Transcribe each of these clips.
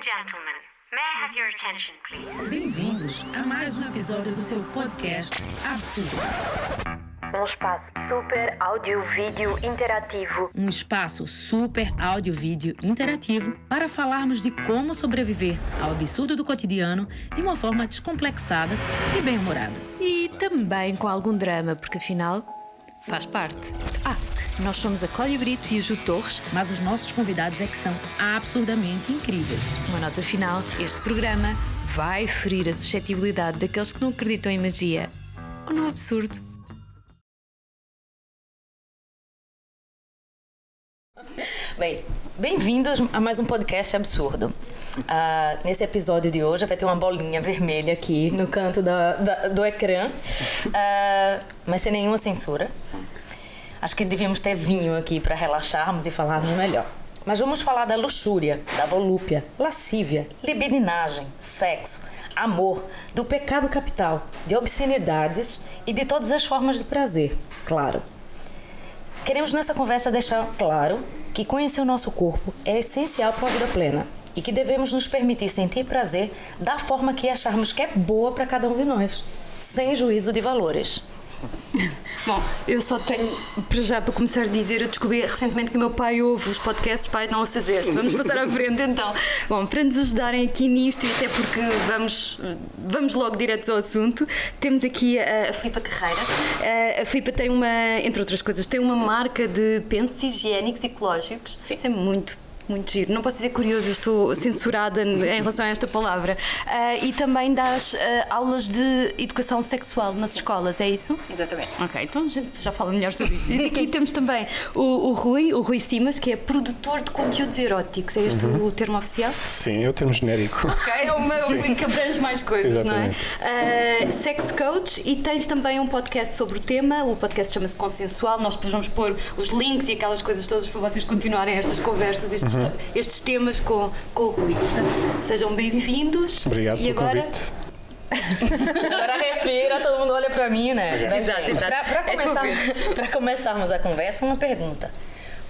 gentlemen, may I have your attention, please? Bem-vindos a mais um episódio do seu podcast Absurdo. Um espaço super áudio-vídeo interativo. Um espaço super áudio-vídeo interativo para falarmos de como sobreviver ao absurdo do cotidiano de uma forma descomplexada e bem-humorada. E também com algum drama, porque afinal faz parte. Nós somos a Cláudia Brito e a Ju Torres. Mas os nossos convidados é que são absurdamente incríveis. Uma nota final, este programa vai ferir a suscetibilidade daqueles que não acreditam em magia ou no absurdo. Bem, bem-vindos a mais um podcast absurdo. Nesse episódio de hoje vai ter uma bolinha vermelha aqui no canto do ecrã, mas sem nenhuma censura. Acho que devíamos ter vinho aqui para relaxarmos e falarmos melhor. Mas vamos falar da luxúria, da volúpia, lascívia, libidinagem, sexo, amor, do pecado capital, de obscenidades e de todas as formas de prazer, claro. Queremos nessa conversa deixar claro que conhecer o nosso corpo é essencial para uma vida plena e que devemos nos permitir sentir prazer da forma que acharmos que é boa para cada um de nós, sem juízo de valores. Bom, eu só tenho, já para começar a dizer, eu descobri recentemente que o meu pai ouve os podcasts, pai, não ouças este. Vamos passar à frente então. Bom, para nos ajudarem aqui nisto, e até porque vamos logo direto ao assunto, temos aqui a Filipa Carreira. A Filipa tem entre outras coisas, tem uma marca de pensos higiênicos ecológicos. Sim. Isso é muito giro. Não posso dizer curioso, estou censurada em relação a esta palavra. E também dás aulas de educação sexual nas escolas, é isso? Exatamente. Ok, então a gente já fala melhor sobre isso. E aqui temos também o Rui Simas, que é produtor de conteúdos eróticos. É este o termo oficial? Sim, é o termo genérico. Ok, é uma que abrange mais coisas, exatamente. Não é? Sex coach, e tens também um podcast sobre o tema. O podcast chama-se Consensual. Nós vamos pôr os links e aquelas coisas todas para vocês continuarem estas conversas, estes temas com o Rui. Portanto, sejam bem-vindos. Obrigado pelo convite. Agora respira, todo mundo olha para mim, né? Exato. Para começarmos a conversa, uma pergunta.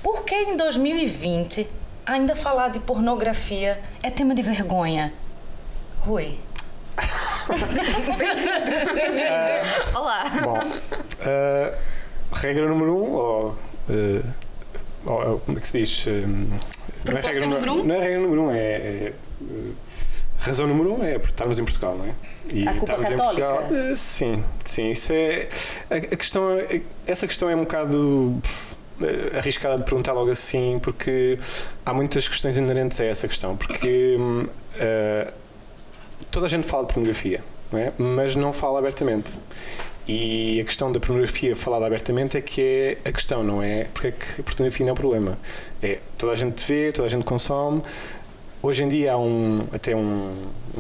Por que em 2020 ainda falar de pornografia é tema de vergonha? Rui. Olá. Bom, regra número 1, ou como é que se diz? Não é regra número 1? Não é regra número 1, razão número 1 é porque estarmos em Portugal, não é? E a culpa católica? Em Portugal, sim, isso é... Essa questão é um bocado arriscada de perguntar logo assim, porque há muitas questões inerentes a essa questão, porque toda a gente fala de pornografia, não é? Mas não fala abertamente. E a questão da pornografia falada abertamente é que é a questão, não é? Porque é que a pornografia não é o problema. Toda a gente vê, toda a gente consome. Hoje em dia há até um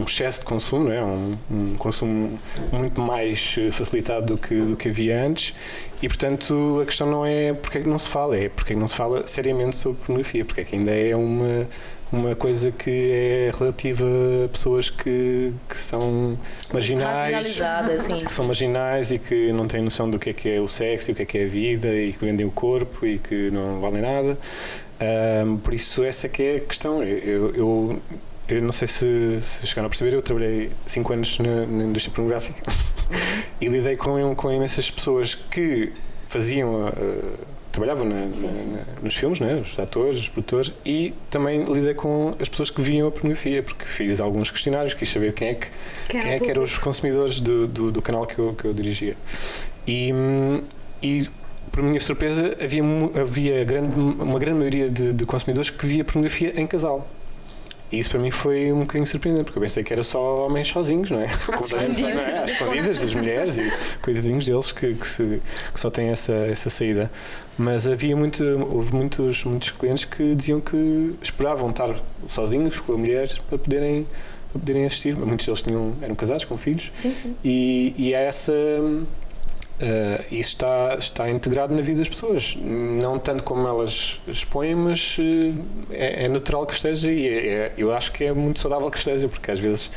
excesso de consumo, não é? Um consumo muito mais facilitado do que havia antes, e portanto a questão não é porque é que não se fala, é porque é que não se fala seriamente sobre pornografia, porque é que ainda é uma coisa que é relativa a pessoas que são marginais, que são marginais e que não têm noção do que é o sexo, o que é a vida, e que vendem o corpo e que não valem nada. Por isso essa que é a questão. Eu não sei se chegaram a perceber, eu trabalhei 5 anos na indústria pornográfica e lidei com imensas pessoas que trabalhavam nos filmes, né? Os atores, os produtores, e também lidei com as pessoas que viam a pornografia, porque fiz alguns questionários, quis saber quem é que eram os consumidores do canal que eu dirigia. E por minha surpresa, havia uma grande maioria de consumidores que via pornografia em casal. E isso para mim foi um bocadinho surpreendente, porque eu pensei que era só homens sozinhos, não é? Às escondidas das mulheres e coitadinhos deles que só têm essa saída. Mas houve muitos clientes que diziam que esperavam estar sozinhos com a mulher para poderem assistir. Muitos deles eram casados com filhos. Sim. E há essa... isso está integrado na vida das pessoas, não tanto como elas expõem, mas é natural que esteja, e eu acho que é muito saudável que esteja, porque às vezes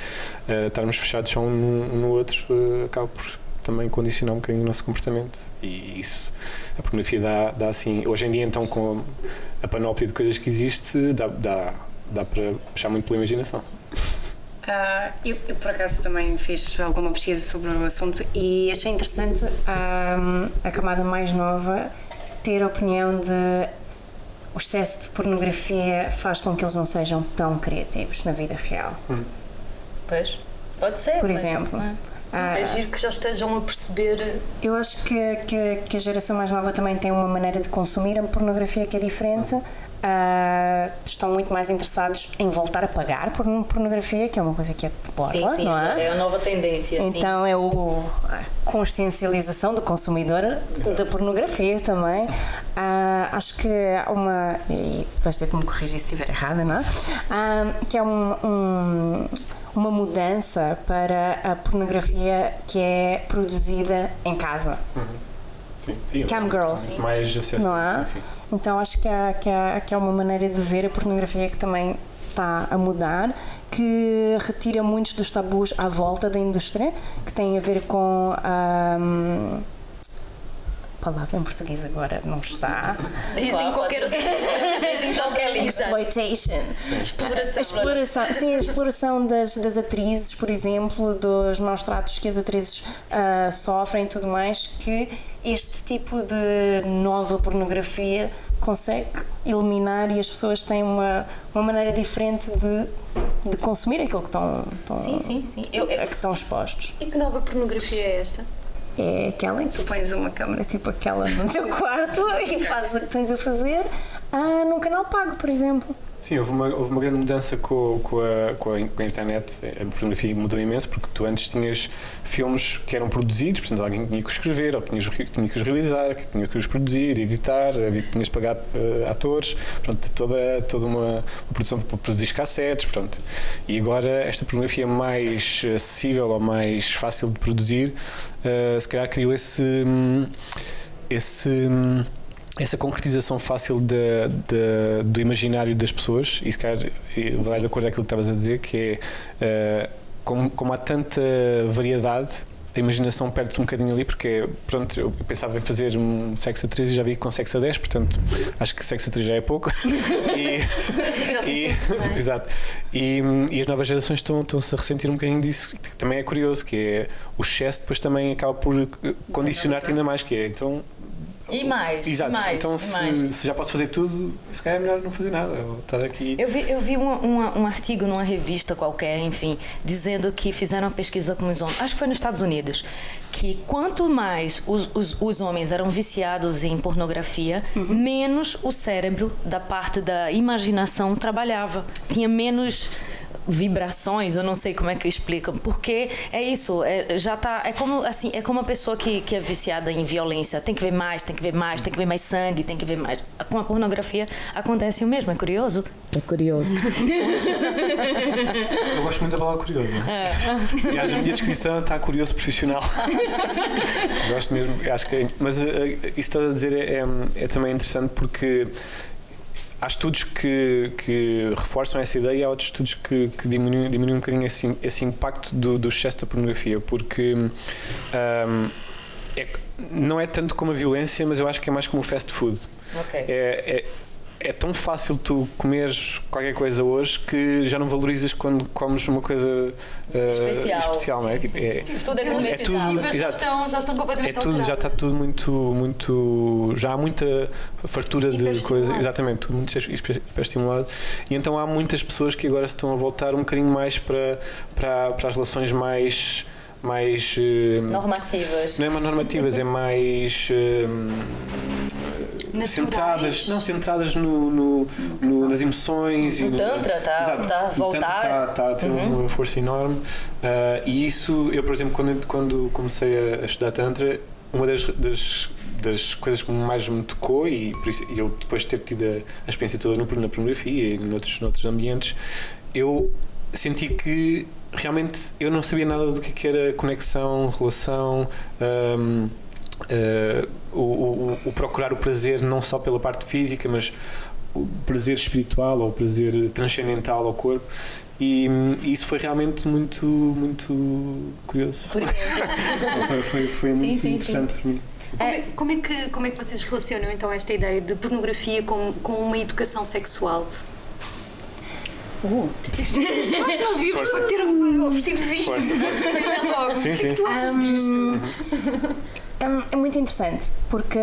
estarmos fechados só um no outro acaba por também condicionar um bocadinho o nosso comportamento, e isso a pornografia dá assim, hoje em dia então com a panóplia de coisas que existe, dá dá para puxar muito pela imaginação. Eu por acaso também fiz alguma pesquisa sobre o assunto e achei interessante a camada mais nova ter a opinião de o excesso de pornografia faz com que eles não sejam tão criativos na vida real. Pois, pode ser. Por exemplo. É giro que já estejam a perceber. Eu acho que a geração mais nova também tem uma maneira de consumir a pornografia que é diferente. Estão muito mais interessados em voltar a pagar por pornografia, que é uma coisa que é de borla, Sim, não é? É a nova tendência. Então é a consciencialização do consumidor da pornografia também. Acho que há uma, e vais ter que me corrigir se estiver errada, não é? Que é uma mudança para a pornografia que é produzida em casa. Sim, Cam girls. Mais acesso. Não é? Sim. Então acho que há uma maneira de ver a pornografia que também está a mudar, que retira muitos dos tabus à volta da indústria, que tem a ver com a palavra em português agora não está. Dizem qualquer lista. Exploitation. A exploração das atrizes, por exemplo, dos maus tratos que as atrizes sofrem e tudo mais, que este tipo de nova pornografia consegue eliminar e as pessoas têm uma maneira diferente de consumir aquilo que estão a que estão expostos. E que nova pornografia é esta? É aquela em que tu pões uma câmera tipo aquela no teu quarto e fazes o que tens a fazer num canal pago, por exemplo. Sim, houve uma grande mudança com a internet. A pornografia mudou imenso, porque tu antes tinhas filmes que eram produzidos, portanto alguém tinha que os escrever, ou tinha que os realizar, que tinha que os produzir, editar, tinhas que pagar atores, portanto, toda uma produção para produzir cassetes, portanto. E agora esta pornografia mais acessível ou mais fácil de produzir, se calhar criou essa concretização fácil do imaginário das pessoas, e se calhar vai de acordo com aquilo que estavas a dizer, que é como há tanta variedade, a imaginação perde-se um bocadinho ali, porque pronto, eu pensava em fazer um sexo a 3 e já vi com sexo a 10, portanto acho que sexo a 3 já é pouco. Exato. E as novas gerações estão-se a ressentir um bocadinho disso, que também é curioso, que é o excesso depois também acaba por condicionar-te ainda mais, que é então. E mais. Exato. Então, se já posso fazer tudo, se calhar é melhor não fazer nada, ou estar aqui. Eu vi um artigo numa revista qualquer, enfim, dizendo que fizeram uma pesquisa com os homens, acho que foi nos Estados Unidos, que quanto mais os homens eram viciados em pornografia, menos o cérebro da parte da imaginação trabalhava. Tinha menos vibrações, eu não sei como é que explicam, porque é isso, é como a pessoa que é viciada em violência, tem que ver mais, tem que ver mais sangue, tem que ver mais. Com a pornografia acontece o mesmo, é curioso? É curioso. Eu gosto muito da palavra curioso. Aliás, a minha descrição está curioso profissional. Gosto mesmo, acho que mas isso que estás a dizer é também interessante, porque há estudos que reforçam essa ideia e há outros estudos que diminuem um bocadinho esse impacto do excesso da pornografia, porque não é tanto como a violência, mas eu acho que é mais como o fast food. Okay. É tão fácil tu comeres qualquer coisa hoje que já não valorizas quando comes uma coisa especial, não é? Sim. Tudo é gourmetizado. Já estão completamente alteradas. Já está tudo muito. Já há muita fartura de coisas. Exatamente, tudo muito hiperestimulado. E então há muitas pessoas que agora se estão a voltar um bocadinho mais para as relações mais normativas. Não é mais normativas, é mais centradas nas emoções. O Tantra está a voltar. Está a ter uma força enorme. E isso, eu por exemplo, quando comecei a estudar Tantra, uma das coisas que mais me tocou, e por isso eu depois de ter tido a experiência toda na pornografia e noutros ambientes, eu senti que realmente eu não sabia nada do que era conexão, relação, o procurar o prazer não só pela parte física, mas o prazer espiritual ou o prazer transcendental ao corpo, e isso foi realmente muito curioso. Foi muito interessante para mim. Como é que vocês relacionam então esta ideia de pornografia com uma educação sexual? Acho que nós devíamos ter o vestido de vinho. Força. Logo. Sim, sim. O que tu achas disto? É muito interessante porque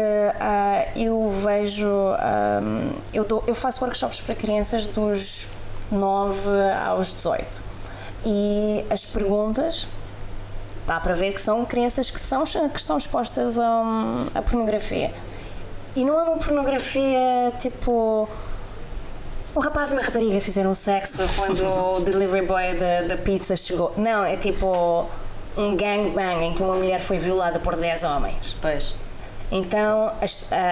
eu vejo, eu faço workshops para crianças dos 9 aos 18 e as perguntas, dá para ver que são crianças que estão expostas à pornografia, e não é uma pornografia tipo um rapaz e uma rapariga fizeram sexo quando o delivery boy da pizza chegou. Não, é tipo um gangbang em que uma mulher foi violada por 10 homens. Pois. Então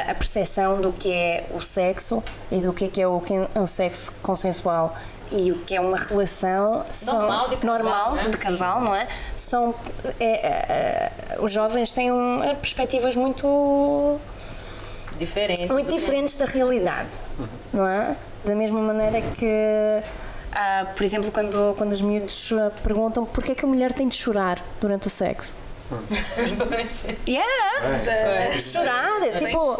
a percepção do que é o sexo e do que é o sexo consensual e o que é uma relação Normal de casal, não é? Os jovens têm perspectivas muito diferentes da realidade, não é? Da mesma maneira que, por exemplo, quando os miúdos perguntam porquê é que a mulher tem de chorar durante o sexo. Chorar, tipo,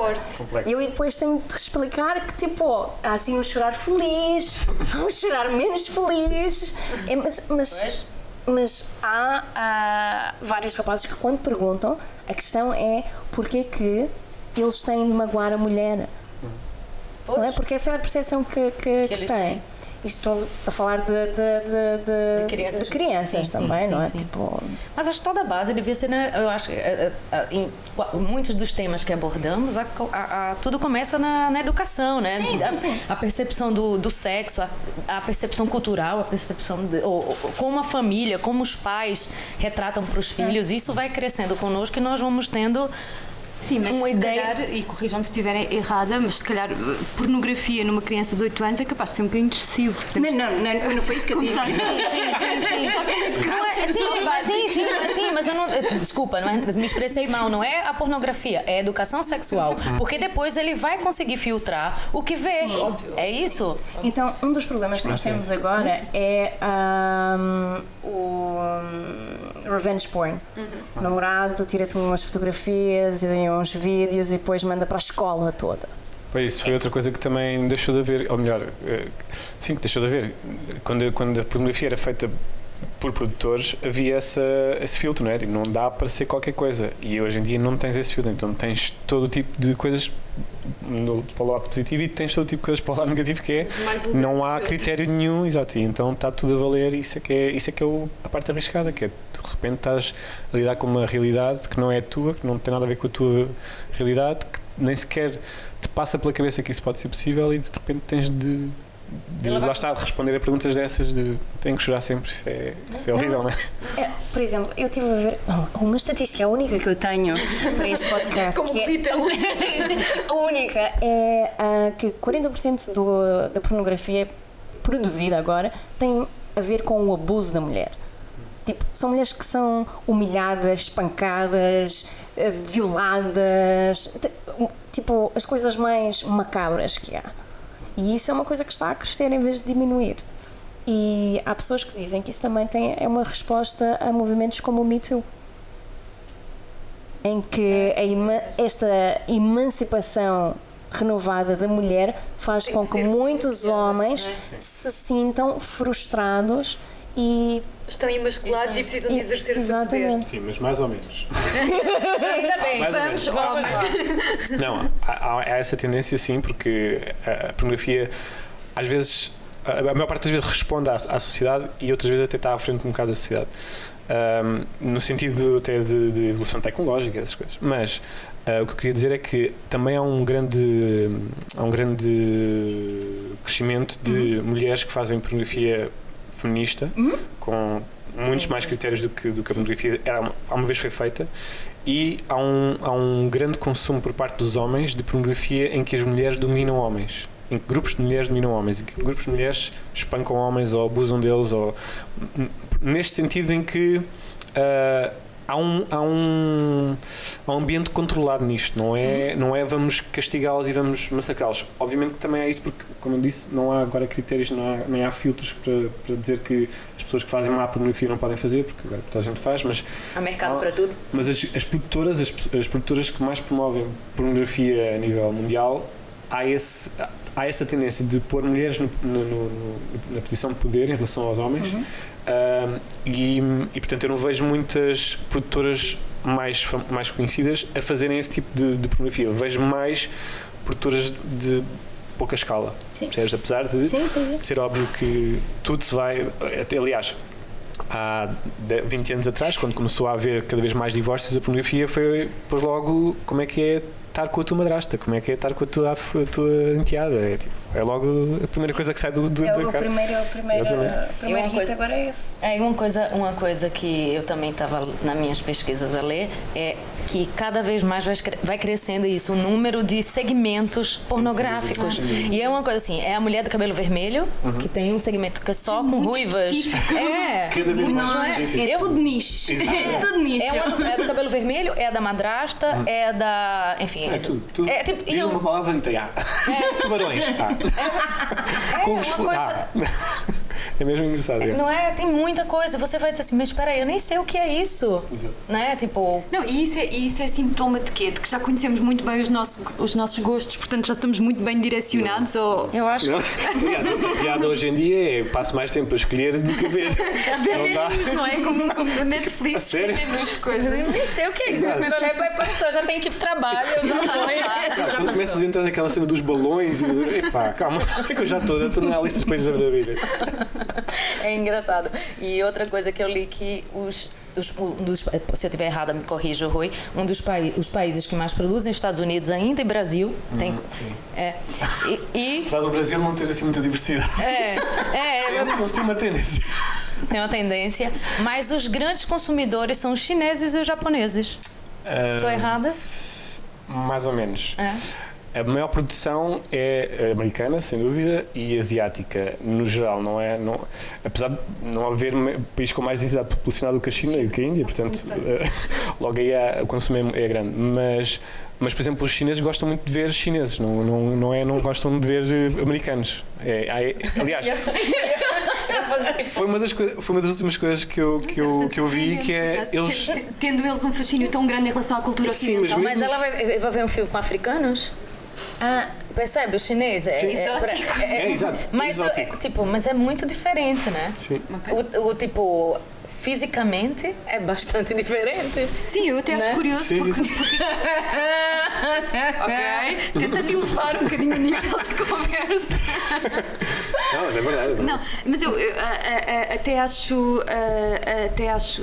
eu depois tenho de explicar que tipo, há assim um chorar feliz, um chorar menos feliz, mas há vários rapazes que quando perguntam, a questão é porquê que eles têm de magoar a mulher. Não é? Porque essa é a percepção que têm. Estou a falar de crianças sim, também, sim, não é? Sim. Tipo... Mas acho que toda a base devia ser, eu acho, em muitos dos temas que abordamos, tudo começa na educação, né? Sim. A percepção do sexo, a percepção cultural, a percepção como a família, como os pais retratam para os filhos, isso vai crescendo conosco e nós vamos tendo... Sim, mas uma se ideia... calhar, e corrijam-me se estiverem errada, mas se calhar pornografia numa criança de 8 anos é capaz de ser um bocadinho excessivo. Não foi isso que eu disse. Sim. Só que a educação mas eu não... Desculpa, me expressei mal. Não é a pornografia, é a educação sexual. Porque depois ele vai conseguir filtrar o que vê. É isso? Então, um dos problemas que nós temos agora é o revenge porn. O namorado tira-te umas fotografias e uns vídeos e depois manda para a escola toda. Pois, isso foi outra coisa que também deixou de haver, ou melhor, sim, que deixou de haver. Quando a pornografia era feita por produtores, havia esse filtro, não é? Não dá para ser qualquer coisa. E hoje em dia não tens esse filtro, então tens todo o tipo de coisas para o lado positivo e tens todo o tipo de coisas para o lado negativo, que é não há critério nenhum, exato, e então está tudo a valer. Isso é que é a parte arriscada, que é de repente estás a lidar com uma realidade que não é a tua, que não tem nada a ver com a tua realidade, que nem sequer te passa pela cabeça que isso pode ser possível, e de repente tens de lá está, de responder a perguntas dessas, de tenho que chorar sempre. Isso é horrível, não é? Por exemplo, eu estive a ver uma estatística, a única que eu tenho para este podcast, a única é que 40% da pornografia produzida agora tem a ver com o abuso da mulher. Tipo, são mulheres que são humilhadas, espancadas, violadas, tipo, as coisas mais macabras que há. E isso é uma coisa que está a crescer em vez de diminuir. E há pessoas que dizem que isso também é uma resposta a movimentos como o Me Too, em que esta emancipação renovada da mulher faz com que muitos homens se sintam frustrados e estão imasculados e precisam de exercer o seu poder. Exatamente. Sim, mas mais ou menos. Ainda bem, vamos lá. Não, há essa tendência, sim, porque a pornografia às vezes, a maior parte das vezes responde à sociedade e outras vezes até está à frente um bocado da sociedade, no sentido até de evolução tecnológica, essas coisas. Mas o que eu queria dizer é que também há um grande crescimento de mulheres que fazem pornografia feminista, com muitos mais critérios do que a pornografia há uma vez foi feita, e há um grande consumo por parte dos homens de pornografia em que as mulheres dominam homens, em que grupos de mulheres dominam homens, em que grupos de mulheres espancam homens ou abusam deles, ou neste sentido em que há um ambiente controlado nisto, não é vamos castigá-los e vamos massacrá-los. Obviamente que também é isso, porque, como eu disse, não há agora critérios, nem há filtros para dizer que as pessoas que fazem má pornografia não podem fazer, porque agora toda a gente faz, mas há mercado para tudo. Mas as produtoras que mais promovem pornografia a nível mundial, há essa tendência de pôr mulheres na posição de poder em relação aos homens. E portanto eu não vejo muitas produtoras mais conhecidas a fazerem esse tipo de pornografia. Eu vejo mais produtoras de pouca escala, percebes? Apesar de ser óbvio que tudo se vai, aliás, há 20 anos atrás, quando começou a haver cada vez mais divórcios, a pornografia pôs logo como é que é estar com a tua madrasta, como é que é estar com a tua enteada. É logo a primeira coisa que sai do o primeiro hit agora é esse. Uma coisa que eu também estava nas minhas pesquisas a ler é que cada vez mais vai crescendo isso, o número de segmentos pornográficos. E é uma coisa assim, é a mulher do cabelo vermelho, que tem um segmento que é só com ruivas. Cada vez mais é tudo nicho. É tudo nicho. É do cabelo vermelho, é da madrasta, é da... Enfim, é tudo. É tipo, diz uma palavra e tem tubarões. Uma coisa... É mesmo engraçado. Não é? Tem muita coisa. Você vai dizer assim, mas espera aí, eu nem sei o que é isso. Né? Tipo... Não, e isso é sintoma de quê? De que já conhecemos muito bem os nossos gostos, portanto já estamos muito bem direcionados ou... Eu acho. Aliás, a piada hoje em dia é passo mais tempo a escolher do que a ver. Não é? Como a Netflix, menos coisas. Eu nem sei o que é isso. Mas olha, a pessoa já tem que ir pro trabalho, eu já quando começas a entrar naquela cena dos balões e epá, calma, é que eu já estou na lista dos países da vida. É engraçado. E outra coisa que eu li que se eu estiver errada, me corrija, Rui. Os países que mais produzem, Estados Unidos ainda e Brasil. Apesar do Brasil não ter assim muita diversidade. Eles têm uma tendência. Tem uma tendência. Mas os grandes consumidores são os chineses e os japoneses. Estou errada? Mais ou menos. A maior produção é americana, sem dúvida, e asiática, no geral, apesar de não haver país com mais densidade populacional do que a China e do que a Índia, portanto, logo aí o consumo é grande. Mas, por exemplo, os chineses gostam muito de ver chineses, não gostam de ver americanos. Aliás, foi uma das últimas coisas que eu vi, que é eles... Tendo eles um fascínio tão grande em relação à cultura ocidental. Mas ela vai ver um filme com africanos? Percebe? O chinês exótico. Exato. Mas é muito diferente, né? Sim. Tipo, fisicamente é bastante diferente. Sim, eu até acho curioso. Porque... Ok, tenta me levar um bocadinho o nível da conversa. Não, mas é verdade. Não, mas eu até acho.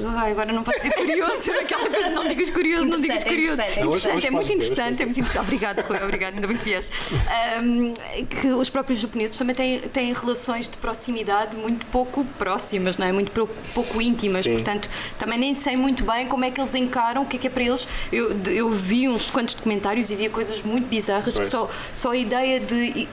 Agora não posso ser curioso. Aquela coisa, não digas curioso, não digas curioso. É muito interessante. Obrigada, Rui, obrigada, ainda bem que vieste. Que os próprios japoneses também têm relações de proximidade muito pouco próximas, não é? Muito pouco íntimas. Portanto, também nem sei muito bem como é que eles encaram, o que é para eles. Eu vi uns quantos documentários e via coisas muito bizarras, que só a ideia de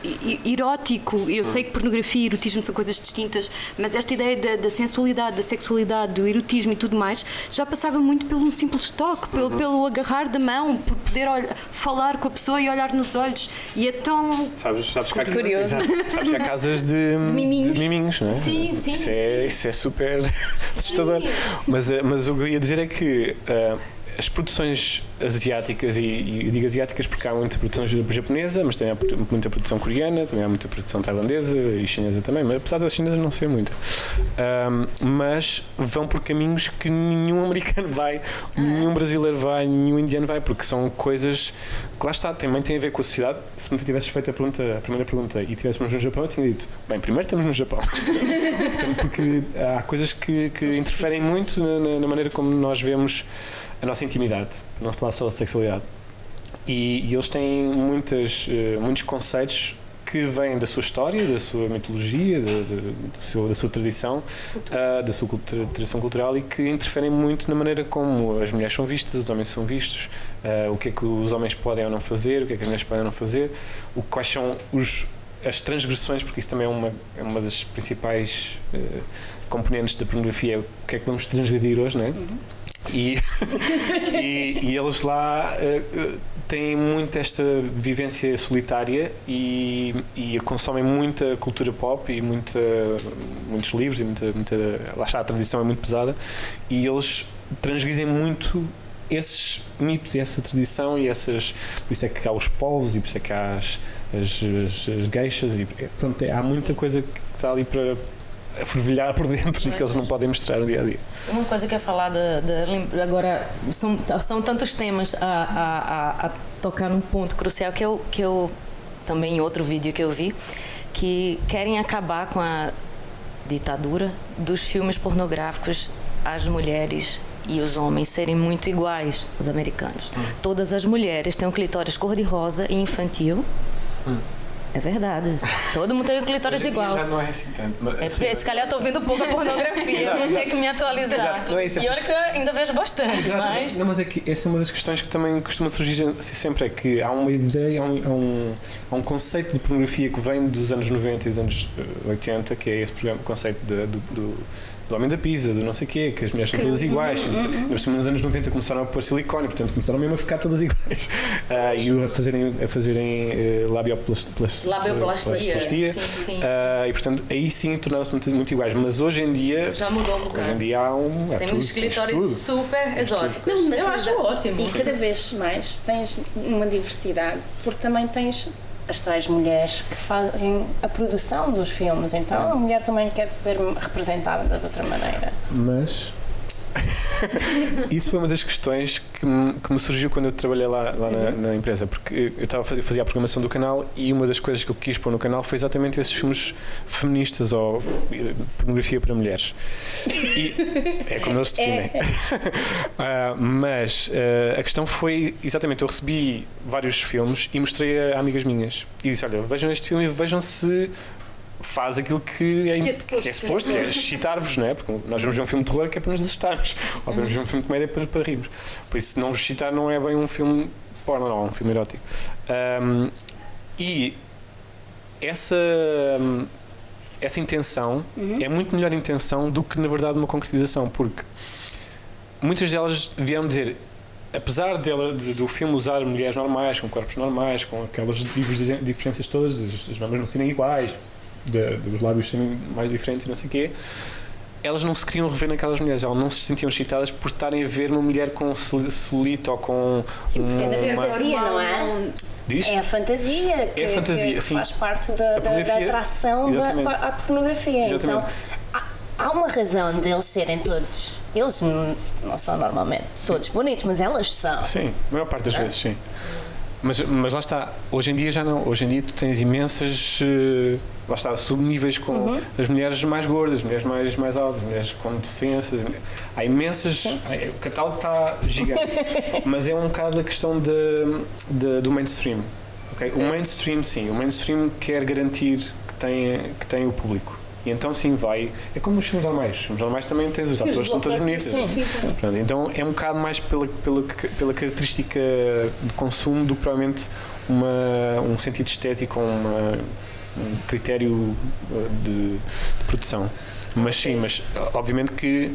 erótico, eu sei que pornografia e erotismo são coisas distintas, mas esta ideia da sensualidade, da sexualidade, do erotismo e tudo mais, já passava muito pelo um simples toque, pelo agarrar da mão, por poder falar com a pessoa e olhar nos olhos. E é tão... Sabes que há curioso. Sabes que há casas de miminhos, não é? Sim. Isso é super assustador. Mas o que eu ia dizer é que as produções asiáticas, e eu digo asiáticas porque há muita produção japonesa, mas também há muita produção coreana, também há muita produção tailandesa e chinesa também, mas apesar das chinesas não ser muita, mas vão por caminhos que nenhum americano vai, nenhum brasileiro vai, nenhum indiano vai, porque são coisas que lá está, também tem a ver com a sociedade. Se me tivesses feito a primeira pergunta e estivéssemos no Japão, eu tinha dito, bem, primeiro estamos no Japão. Portanto, porque há coisas que interferem muito na maneira como nós vemos a nossa intimidade, não falar só de sexualidade. E eles têm muitos conceitos que vêm da sua história, da sua mitologia, da sua tradição, da sua tradição cultural, e que interferem muito na maneira como as mulheres são vistas, os homens são vistos, o que é que os homens podem ou não fazer, o que é que as mulheres podem ou não fazer, quais são as transgressões, porque isso também é uma das principais componentes da pornografia, o que é que vamos transgredir hoje, não é? E eles lá têm muito esta vivência solitária e consomem muita cultura pop e muitos livros e lá está, a tradição é muito pesada, e eles transgridem muito esses mitos e essa tradição e essas... Por isso é que há os povos e por isso é que há as geixas e pronto, há muita coisa que está ali para fervilhar por dentro e que eles não podem mostrar no dia a dia. Uma coisa que eu ia falar agora são tantos temas a tocar num ponto crucial que eu também em outro vídeo que eu vi, que querem acabar com a ditadura dos filmes pornográficos, as mulheres e os homens serem muito iguais, os americanos. Todas as mulheres têm um clitóris cor-de-rosa e infantil. É verdade. Todo mundo tem um clitóris igual. Já não é assim tanto. É porque, se calhar, eu tô vendo pouco a pornografia, vou ter que me atualizar. Não é isso. E olha que eu ainda vejo bastante, mas... Não, mas é que essa é uma das questões que também costuma surgir sempre, é que há uma ideia, há um conceito de pornografia que vem dos anos 90 e dos anos 80, que é esse conceito do homem da pizza, do não sei o quê, que as mulheres são todas iguais. Nos anos 90 começaram a pôr silicone, portanto começaram mesmo a ficar todas iguais. E a fazerem labioplastia. Sim. E portanto aí sim tornaram-se muito iguais. Mas hoje em dia. Já mudou um bocado. Hoje em dia há tem uns clitóris super exóticos. Não, eu acho ótimo. E cada vez mais tens uma diversidade, porque também tens as tais mulheres que fazem a produção dos filmes, então a mulher também quer se ver representada de outra maneira. Mas isso foi uma das questões que me surgiu quando eu trabalhei lá na empresa, porque eu fazia a programação do canal e uma das coisas que eu quis pôr no canal foi exatamente esses filmes feministas ou pornografia para mulheres. E é como eles definem. Mas a questão foi exatamente, eu recebi vários filmes e mostrei a amigas minhas e disse, olha, vejam este filme e vejam se faz aquilo que é suposto, que é excitar-vos, não é? Porque nós vemos ver um filme de terror que é para nos assustarmos, ou vemos ver um filme de comédia para rirmos. Por isso, não vos excitar não é bem um filme porno, não, é um filme erótico. E essa intenção é muito melhor intenção do que, na verdade, uma concretização, porque muitas delas vieram dizer, apesar do filme usar mulheres normais, com corpos normais, com aquelas diferenças todas, as mamas não serem iguais, dos lábios serem mais diferentes e não sei o quê, elas não se queriam rever naquelas mulheres, elas não se sentiam excitadas por estarem a ver uma mulher com celulite ou com... Sim, porque é da fantasia, não é? Diz? É a fantasia que faz parte da atração à pornografia. Exatamente. Então, há uma razão deles serem todos... Eles não são normalmente todos bonitos, mas elas são. Sim, a maior parte das vezes, sim. Mas lá está, hoje em dia já não. Hoje em dia tu tens imensas, lá está, subníveis com as mulheres mais gordas, as mulheres mais altas, as mulheres com deficiência. Há imensas. O catálogo está gigante. Mas é um bocado a questão do mainstream. Okay? O mainstream, sim. O mainstream quer garantir que tem o público. E então sim vai. É como os filmes normais. Os filmes normais também têm, os atores são todos bonitos. Sim. Pronto, então é um bocado mais pela característica de consumo do que provavelmente um sentido estético ou um critério de produção. Mas sim, mas obviamente que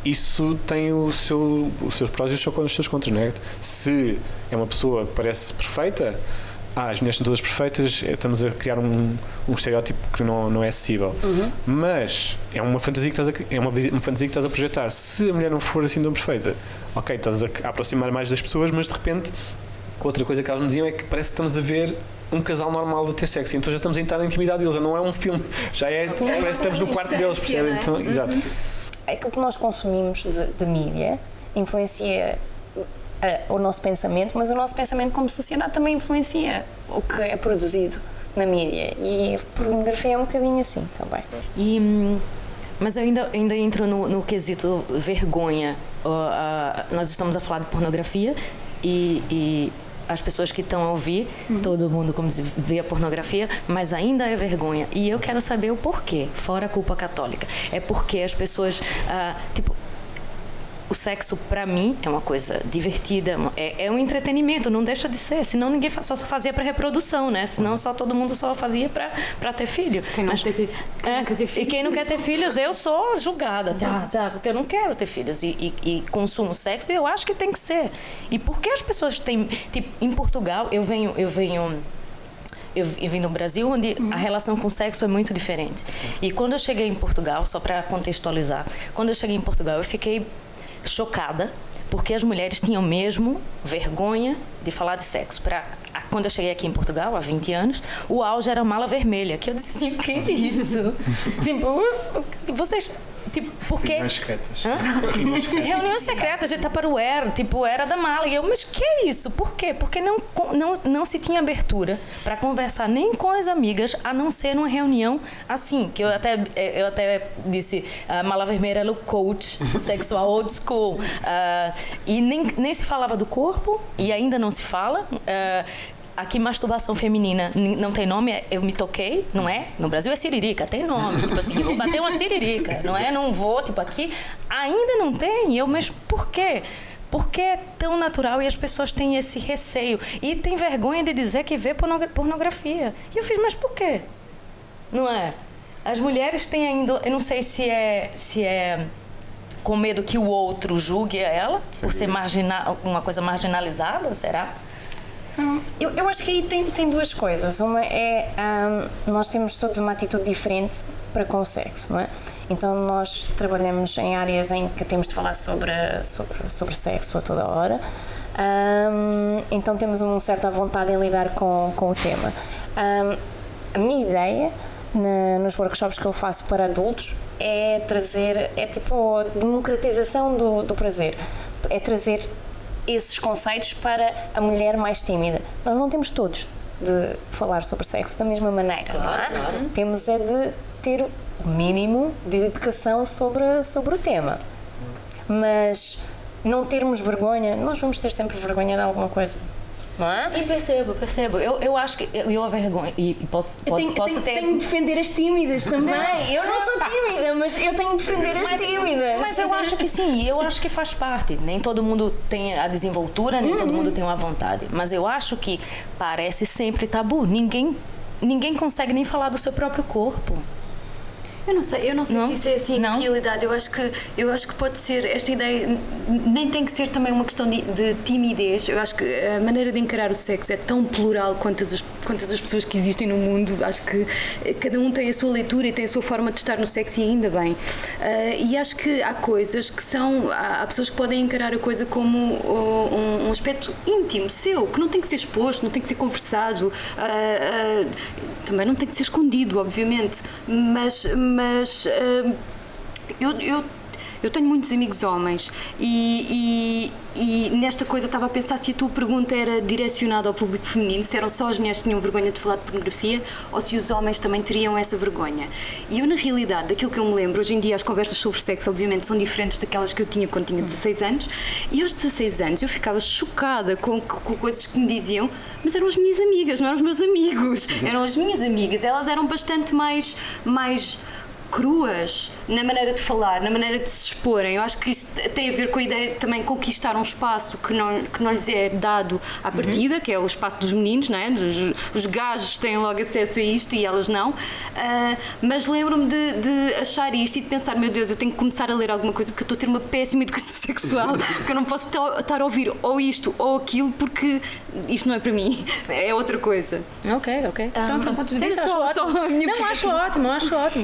isso tem os seus prós e os seus contras, não é? Se é uma pessoa que parece perfeita, as mulheres são todas perfeitas, estamos a criar um estereótipo que não é acessível. Mas é uma fantasia que estás a projetar. Se a mulher não for assim tão perfeita, ok, estás a aproximar mais das pessoas, mas de repente outra coisa que elas me diziam é que parece que estamos a ver um casal normal a ter sexo, então já estamos a entrar na intimidade deles, já não é um filme, já é, parece que estamos no quarto deles, percebem? Então, exato. Aquilo que nós consumimos de mídia influencia o nosso pensamento, mas o nosso pensamento como sociedade também influencia o que é produzido na mídia, e a pornografia é um bocadinho assim também. Mas eu ainda entro no quesito vergonha. Nós estamos a falar de pornografia e as pessoas que estão a ouvir, todo mundo como se vê a pornografia, mas ainda é vergonha. E eu quero saber o porquê, fora a culpa católica. É porque as pessoas, o sexo, para mim, é uma coisa divertida, é um entretenimento, não deixa de ser. Senão ninguém só fazia para reprodução, né? Senão só todo mundo só fazia para ter filho. E quem não quer ter filhos, eu sou julgada, porque eu não quero ter filhos. E consumo sexo, e eu acho que tem que ser. E por que as pessoas têm... Tipo, em Portugal, eu vim no Brasil, onde a relação com o sexo é muito diferente. E quando eu cheguei em Portugal, só para contextualizar, quando eu cheguei em Portugal, eu fiquei chocada, porque as mulheres tinham mesmo vergonha de falar de sexo. Quando eu cheguei aqui em Portugal, há 20 anos, o auge era mala vermelha, que eu disse assim, o que é isso? Tipo, vocês... Tipo, porque... Reuniões secretas. Reuniões secretas de Tupperware, tipo, era da mala. E eu, mas que é isso? Por quê? Porque não se tinha abertura para conversar nem com as amigas, a não ser numa reunião assim, que eu até disse, a mala vermelha era o coach sexual old school. E nem se falava do corpo, e ainda não se fala. Aqui, masturbação feminina não tem nome, eu me toquei, não é? No Brasil é siririca, tem nome. Tipo assim, eu vou bater uma siririca, não é? Não vou, tipo, aqui ainda não tem. Mas por quê? Porque é tão natural e as pessoas têm esse receio. E tem vergonha de dizer que vê pornografia. E eu fiz, mas por quê? Não é? As mulheres têm ainda, eu não sei se é com medo que o outro julgue ela, por ser uma coisa marginalizada, será? Eu acho que aí tem duas coisas. Uma é, nós temos todos uma atitude diferente para com o sexo, não é? Então nós trabalhamos em áreas em que temos de falar sobre sexo a toda hora. Então temos uma certa vontade em lidar com o tema. A minha ideia nos workshops que eu faço para adultos é tipo a democratização do prazer. É trazer esses conceitos para a mulher mais tímida. Nós não temos todos de falar sobre sexo da mesma maneira, não é? Claro. Temos é de ter o mínimo de educação sobre o tema. Mas não termos vergonha, nós vamos ter sempre vergonha de alguma coisa. Não é? Sim, percebo. Eu acho que eu a vergonha e posso ter... Tenho de defender as tímidas também. Eu não sou tímida, mas eu tenho de defender as tímidas. Mas eu acho que sim, eu acho que faz parte. Nem todo mundo tem a desenvoltura, nem todo mundo tem uma vontade. Mas eu acho que parece sempre tabu. Ninguém consegue nem falar do seu próprio corpo. Eu não sei se isso é assim na realidade. Eu acho que pode ser, esta ideia nem tem que ser também uma questão de timidez. Eu acho que a maneira de encarar o sexo é tão plural quantas as pessoas que existem no mundo. Acho que cada um tem a sua leitura e tem a sua forma de estar no sexo, e ainda bem. E acho que há coisas que há pessoas que podem encarar a coisa como um aspecto íntimo, seu, que não tem que ser exposto, não tem que ser conversado, também não tem que ser escondido, obviamente, mas eu tenho muitos amigos homens e nesta coisa estava a pensar se a tua pergunta era direcionada ao público feminino, se eram só as mulheres que tinham vergonha de falar de pornografia ou se os homens também teriam essa vergonha. E eu, na realidade, daquilo que eu me lembro, hoje em dia as conversas sobre sexo obviamente são diferentes daquelas que eu tinha quando tinha 16 anos, e aos 16 anos eu ficava chocada com coisas que me diziam, mas eram as minhas amigas, não eram os meus amigos, eram as minhas amigas, elas eram bastante mais cruas na maneira de falar, na maneira de se exporem. Eu acho que isto tem a ver com a ideia de também conquistar um espaço que não lhes é dado à partida, que é o espaço dos meninos, não é? Os gajos têm logo acesso a isto e elas não. Mas lembro-me de achar isto e de pensar, meu Deus, eu tenho que começar a ler alguma coisa porque eu estou a ter uma péssima educação sexual, porque eu não posso estar a ouvir ou isto ou aquilo porque isto não é para mim, é outra coisa. Ok. Pronto, ponto de vista, acho ótimo,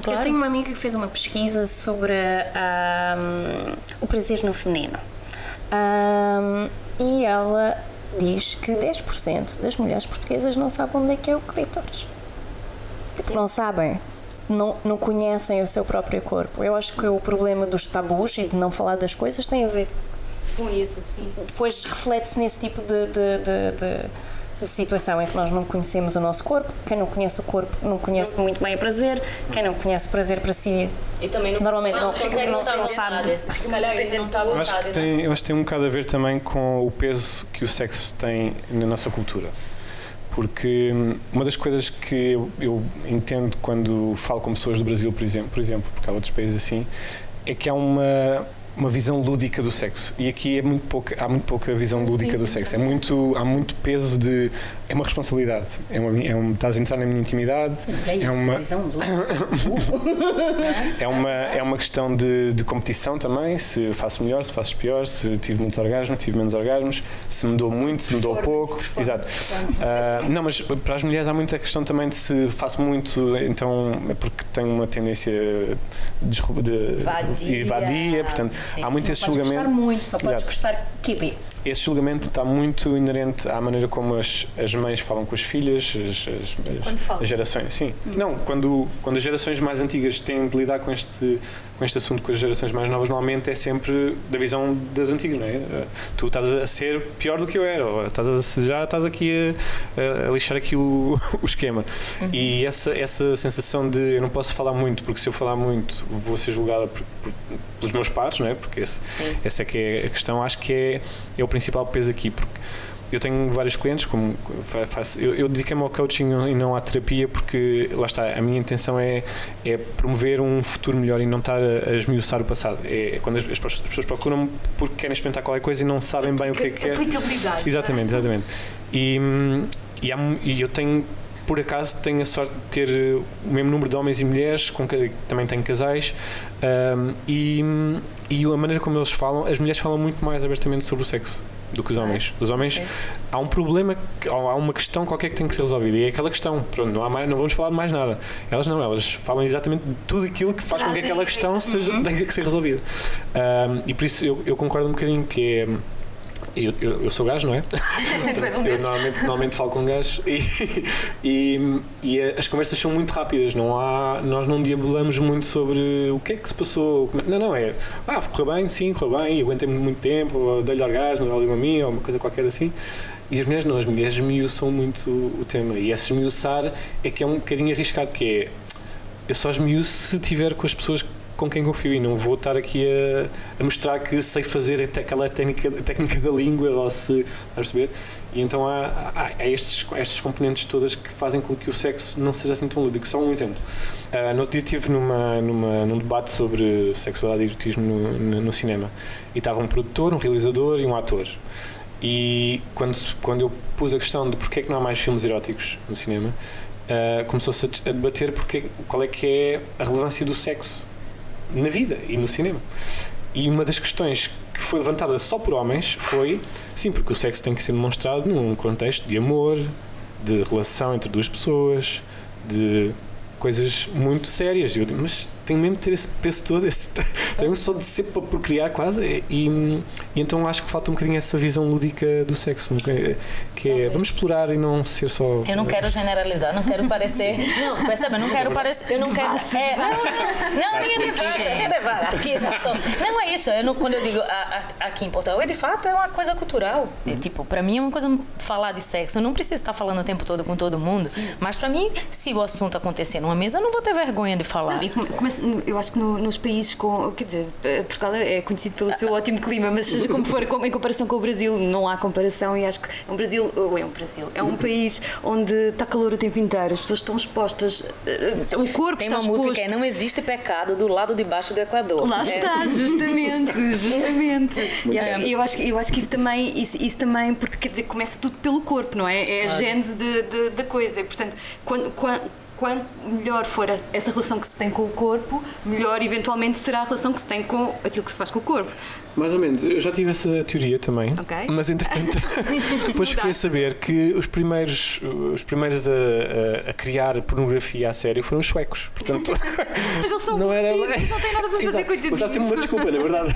claro. Eu tenho uma amiga que fez uma pesquisa sobre o prazer no feminino. E ela diz que 10% das mulheres portuguesas não sabem onde é que é o clítoris. Tipo, não sabem, não conhecem o seu próprio corpo. Eu acho que o problema dos tabus e de não falar das coisas tem a ver com isso, sim. Depois reflete-se nesse tipo de situação em que nós não conhecemos o nosso corpo. Quem não conhece o corpo não conhece muito bem o prazer. Quem não conhece o prazer para si e também normalmente não sabe. Eu acho que tem um bocado a ver também com o peso que o sexo tem na nossa cultura. Porque uma das coisas que eu entendo quando falo com pessoas do Brasil, por exemplo, porque há outros países assim, é que há uma visão lúdica do sexo, e aqui há muito pouca visão lúdica do sexo. Há muito peso de é uma responsabilidade. Estás a entrar na minha intimidade. É uma questão de competição também. Se faço melhor, se faço pior, se tive muitos orgasmos, tive menos orgasmos, se me dou muito, se me dou pouco. Exato. Não, mas para as mulheres há muita questão também de se faço muito, então é porque tenho uma tendência de vadia, portanto, sim. Há muito esse julgamento. Não podes gostar muito, só podes gostar QB. Esse julgamento está muito inerente à maneira como as mães falam com as filhas, as gerações. Sim. Não, quando as gerações mais antigas têm de lidar com este assunto com as gerações mais novas, normalmente é sempre da visão das antigas, não é? Tu estás a ser pior do que eu era, ou já estás aqui a lixar aqui o esquema. E essa sensação de eu não posso falar muito, porque se eu falar muito vou ser julgada pelos meus pares, não é? Porque essa é que é a questão, acho que é o principal peso aqui, porque eu tenho vários clientes, eu dediquei-me ao coaching e não à terapia, porque lá está, a minha intenção é promover um futuro melhor e não estar a esmiuçar o passado. É quando as pessoas procuram-me porque querem experimentar qualquer coisa e não sabem bem o que é. Aplicabilidade. Exatamente. E eu por acaso tenho a sorte de ter o mesmo número de homens e mulheres, também tenho casais, e a maneira como eles falam, as mulheres falam muito mais abertamente sobre o sexo do que os homens. Os homens, há um problema, há uma questão qualquer que tem que ser resolvida, e é aquela questão, pronto, não vamos falar de mais nada. Elas falam exatamente tudo aquilo que faz com que aquela questão tenha que ser resolvida. E por isso eu concordo um bocadinho que é. Eu sou gajo, não é? Eu normalmente falo com gajos e as conversas são muito rápidas, nós não diabolamos muito sobre o que é que se passou. Não, correu bem, sim, correu bem, aguentei muito tempo, dei-lhe orgasmo, dei-lhe a mim, ou uma coisa qualquer assim. E as mulheres esmiuçam muito o tema, e esse esmiuçar é que é um bocadinho arriscado, que é, eu só esmiuço se estiver com as pessoas com quem confio, e não vou estar aqui a mostrar que sei fazer até aquela técnica da língua, ou se a perceber. E então há estas componentes todas que fazem com que o sexo não seja assim tão lúdico. Só um exemplo. No outro dia estive num debate sobre sexualidade e erotismo no cinema, e estava um produtor, um realizador e um ator. E quando eu pus a questão de porque é que não há mais filmes eróticos no cinema, começou-se a debater qual é que é a relevância do sexo na vida e no cinema. E uma das questões que foi levantada só por homens foi, sim, porque o sexo tem que ser demonstrado num contexto de amor, de relação entre duas pessoas, de coisas muito sérias. Eu digo, mas tem mesmo de ter esse peso todo, tem só de ser para procriar quase, e então acho que falta um bocadinho essa visão lúdica do sexo, que é vamos explorar e não ser só. Eu não quero generalizar, não quero parecer. Não, percebe? Eu não quero parecer. Eu não quero. Ninguém devassa, aqui já sou. Não é isso. Quando eu digo aqui em Portugal, de fato é uma coisa cultural. Tipo, para mim é uma coisa falar de sexo. Eu não preciso estar falando o tempo todo com todo mundo, mas para mim, se o assunto acontecer numa mesa, eu não vou ter vergonha de falar. Eu acho que nos países quer dizer, Portugal é conhecido pelo seu ótimo clima, mas seja como for, em comparação com o Brasil, não há comparação, e acho que é um país onde está calor o tempo inteiro, as pessoas estão expostas, o corpo tem está exposto. Tem uma música que é Não Existe Pecado do lado de baixo do Equador. Lá está, justamente. Eu acho que isso também, porque quer dizer, começa tudo pelo corpo, não é? É a gênese da coisa, e portanto, quanto melhor for essa relação que se tem com o corpo, melhor eventualmente será a relação que se tem com aquilo que se faz com o corpo. Mais ou menos, eu já tive essa teoria também, mas entretanto depois fiquei a saber que os primeiros a criar pornografia a sério foram os suecos, portanto mas eles são não têm nada para fazer, coitadinhos. Mas há sempre uma desculpa, na verdade.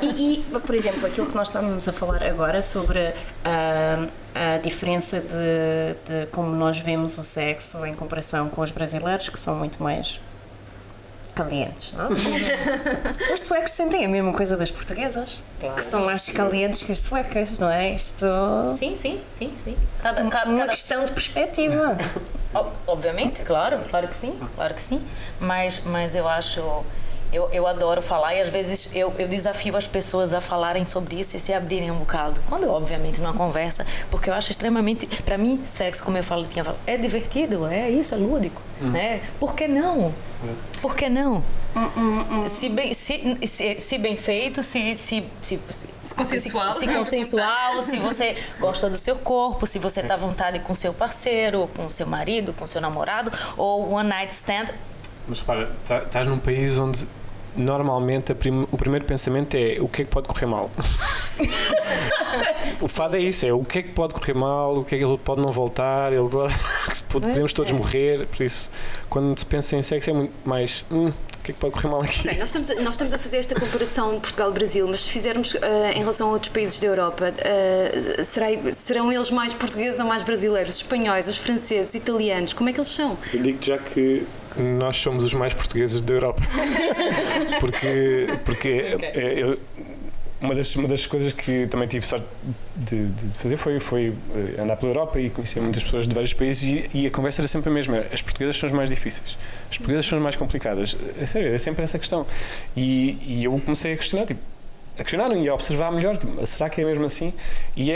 E, por exemplo, aquilo que nós estamos a falar agora sobre a diferença de como nós vemos o sexo em comparação com os brasileiros, que são muito mais calientes, não? Os suecos sentem a mesma coisa das portuguesas, claro, que são mais calientes que as suecas, não é? Isto... Sim. Uma questão de perspectiva. Obviamente, claro que sim. Mas eu acho... Eu adoro falar e às vezes eu desafio as pessoas a falarem sobre isso e se abrirem um bocado. Quando, obviamente, numa conversa, porque eu acho extremamente... Para mim, sexo, como eu tinha falado, é divertido, é isso, é lúdico. Né? Por que não? Por que não? Se bem feito, se consensual, se você gosta do seu corpo, se você está à vontade com seu parceiro, com seu marido, com seu namorado, ou one night stand. Mas repara, estás num país onde normalmente o primeiro pensamento é o que é que pode correr mal. O fado é isso, é o que é que pode correr mal, o que é que ele pode não voltar, podemos todos morrer, por isso quando se pensa em sexo é muito mais o que é que pode correr mal aqui. Okay, nós estamos a fazer esta comparação de Portugal-Brasil, mas se fizermos em relação a outros países da Europa, serão eles mais portugueses ou mais brasileiros? Os espanhóis, os franceses, os italianos, como é que eles são? Eu digo já que nós somos os mais portugueses da Europa. porque uma das coisas que também tive sorte de fazer foi andar pela Europa e conhecer muitas pessoas de vários países e a conversa era sempre a mesma. As portuguesas são as mais difíceis, as portuguesas são as mais complicadas. É sério, é sempre essa questão. E eu comecei a questionar e a observar melhor, será que é mesmo assim? E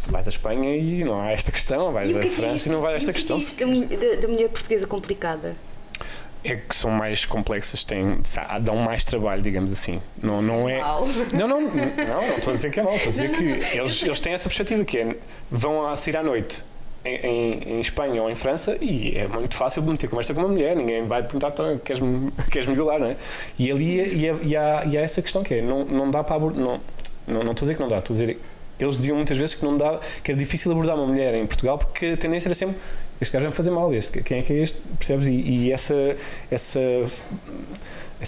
vais à Espanha e não há esta questão, vais à França e não há esta questão. O que é isso da mulher portuguesa complicada? É que são mais complexas, dão mais trabalho, digamos assim. Não é. Não estou a dizer que é mau, estou a dizer que eles têm essa perspectiva que é vão sair à noite em Espanha ou em França e é muito fácil meter conversa com uma mulher, ninguém vai perguntar queres-me violar, não é? E ali há essa questão que é não dá para abordar. Não estou a dizer que não dá, estou a dizer. Eles diziam muitas vezes que não dá, que era difícil abordar uma mulher em Portugal porque a tendência era sempre este gajo vai me fazer mal, quem é que é este, percebes? E essa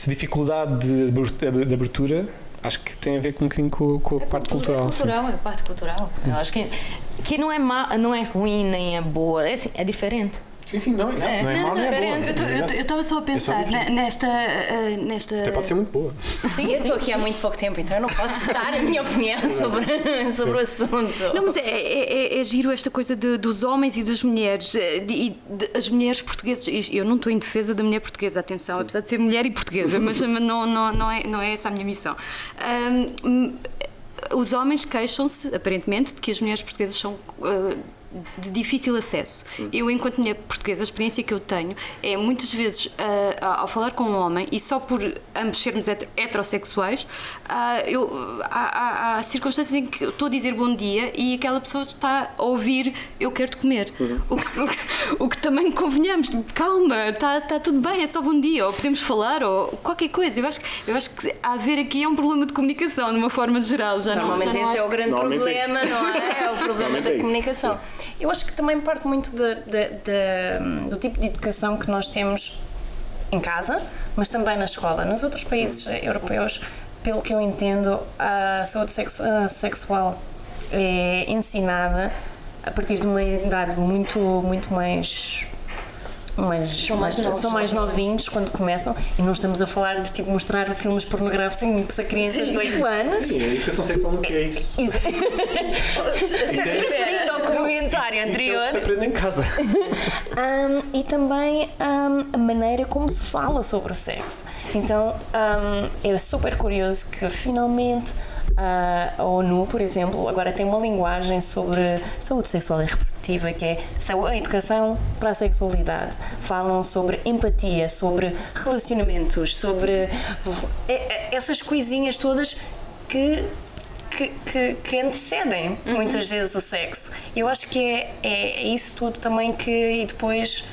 dificuldade de abertura acho que tem a ver com um bocadinho com a parte cultural. É a parte cultural. Eu acho que não é ruim nem é boa, é diferente. Sim, não é mal nem é boa. Eu estava só a pensar nesta... Até pode ser muito boa. Sim, eu estou aqui há muito pouco tempo, então eu não posso dar a minha opinião sobre o assunto. Não, mas é giro esta coisa dos homens e das mulheres. As mulheres portuguesas... Eu não estou em defesa da mulher portuguesa, atenção, apesar de ser mulher e portuguesa, mas não é essa a minha missão. Os homens queixam-se, aparentemente, de que as mulheres portuguesas são... de difícil acesso. Eu, enquanto mulher portuguesa, a experiência que eu tenho é muitas vezes ao falar com um homem e só por ambos sermos heterossexuais há circunstâncias em que eu estou a dizer bom dia e aquela pessoa está a ouvir eu quero-te comer. O que também convenhamos, calma, está tudo bem, é só bom dia, ou podemos falar ou qualquer coisa. Eu acho que haver aqui é um problema de comunicação de uma forma geral. Normalmente esse é o grande problema, não é? É o problema da comunicação. Eu acho que também parte muito do tipo de educação que nós temos em casa, mas também na escola. Nos outros países europeus, pelo que eu entendo, a saúde sexual é ensinada a partir de uma idade muito mais... São mais novinhos quando começam e não estamos a falar de mostrar filmes pornográficos a crianças de 8 anos. Sim, a educação sexual não é isso. Referindo ao comentário anterior. Isso se aprende em casa. E também a maneira como se fala sobre o sexo. Então é super curioso que finalmente a ONU, por exemplo, agora tem uma linguagem sobre saúde sexual e reprodutiva que é a educação para a sexualidade. Falam sobre empatia, sobre relacionamentos, sobre essas coisinhas todas que antecedem muitas vezes o sexo. Eu acho que é isso tudo também e depois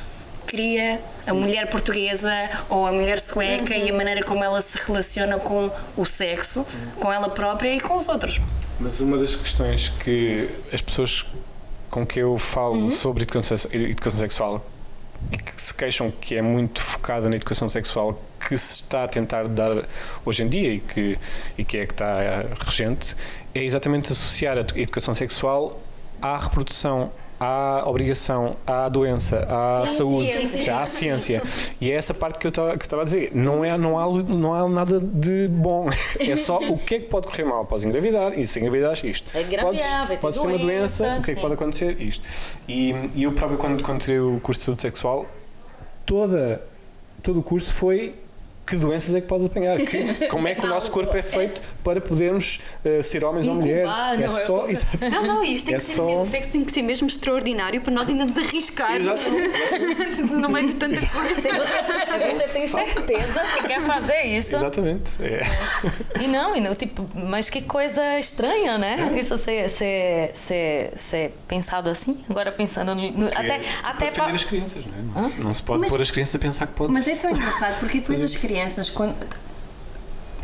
cria a mulher portuguesa ou a mulher sueca e a maneira como ela se relaciona com o sexo, com ela própria e com os outros. Mas uma das questões que as pessoas com que eu falo sobre educação sexual e que se queixam que é muito focada na educação sexual que se está a tentar dar hoje em dia e que está regente, é exatamente associar a educação sexual à reprodução, à obrigação, à doença, à saúde, à ciência. E é essa parte que eu estava a dizer. Não há nada de bom. É só o que é que pode correr mal. Podes engravidar, e se engravidares, isto. Podes ter uma doença, o que é que pode acontecer? Isto. E eu próprio, quando tirei o curso de saúde sexual, todo o curso foi que doenças é que pode apanhar, como é que o nosso corpo é feito para podermos ser homens ou mulheres. É só, exato. Não, isto tem É que ser só- mesmo, o sexo tem que ser mesmo extraordinário para nós ainda nos arriscarmos no meio de tanta coisa. Você tem certeza que quer fazer isso? Exatamente. É. E não, tipo, mas que coisa estranha, né? Isso ser pensado assim. Agora pensando até Pode prender as crianças, não é? Não se pode Mas- pôr as crianças a pensar que pode. Mas é tão engraçado porque depois as crianças,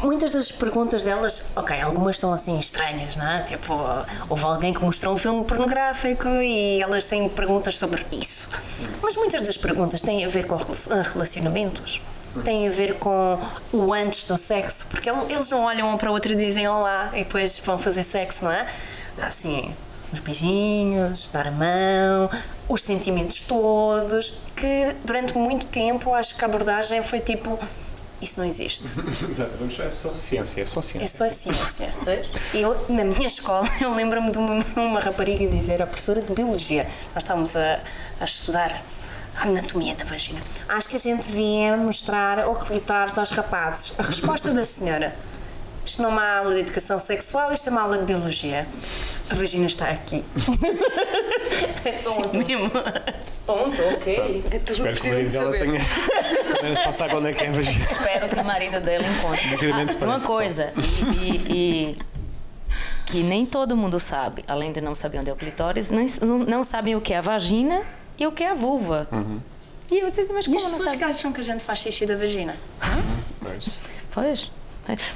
muitas das perguntas delas, ok, algumas são assim estranhas, não é? Tipo, houve alguém que mostrou um filme pornográfico e elas têm perguntas sobre isso. Mas muitas das perguntas têm a ver com relacionamentos, têm a ver com o antes do sexo, porque eles não olham um para o outro e dizem olá e depois vão fazer sexo, não é? Assim, os beijinhos, dar a mão, os sentimentos todos, que durante muito tempo acho que a abordagem foi tipo, isso não existe. Exato, é só ciência, é só ciência. É só a ciência. Eu, na minha escola, eu lembro-me de uma rapariga dizer, a professora de Biologia, nós estávamos a estudar a anatomia da vagina. Acho que a gente devia mostrar ou clitóris aos rapazes. A resposta da senhora, isto não é uma aula de educação sexual, isto é uma aula de Biologia. A vagina está aqui. É assim mesmo. Ponto, ok. É tudo o que Espero que o marido precisamos dela saber. tenha. Só saiba onde é que é a vagina. Espero que o marido dela encontre. Devidamente Uma parece que coisa, e que nem todo mundo sabe, além de não saber onde é o clitóris, não sabem o que é a vagina e o que é a vulva. E vocês, mas E como as não pessoas sabem? que acham que a gente faz xixi da vagina? Pois.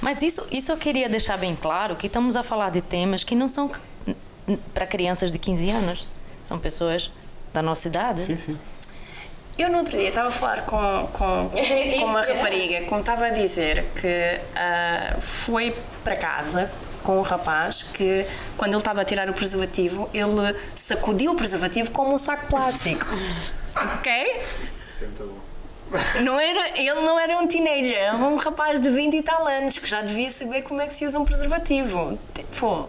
Mas isso eu queria deixar bem claro, que estamos a falar de temas que não são para crianças de 15 anos. São pessoas da nossa idade. Sim, sim. Eu no outro dia estava a falar com uma rapariga que me estava a dizer que foi para casa com um rapaz que, quando ele estava a tirar o preservativo, ele sacudiu o preservativo como um saco plástico. Ok? Ele não era um teenager, era um rapaz de 20 e tal anos que já devia saber como é que se usa um preservativo. Tipo.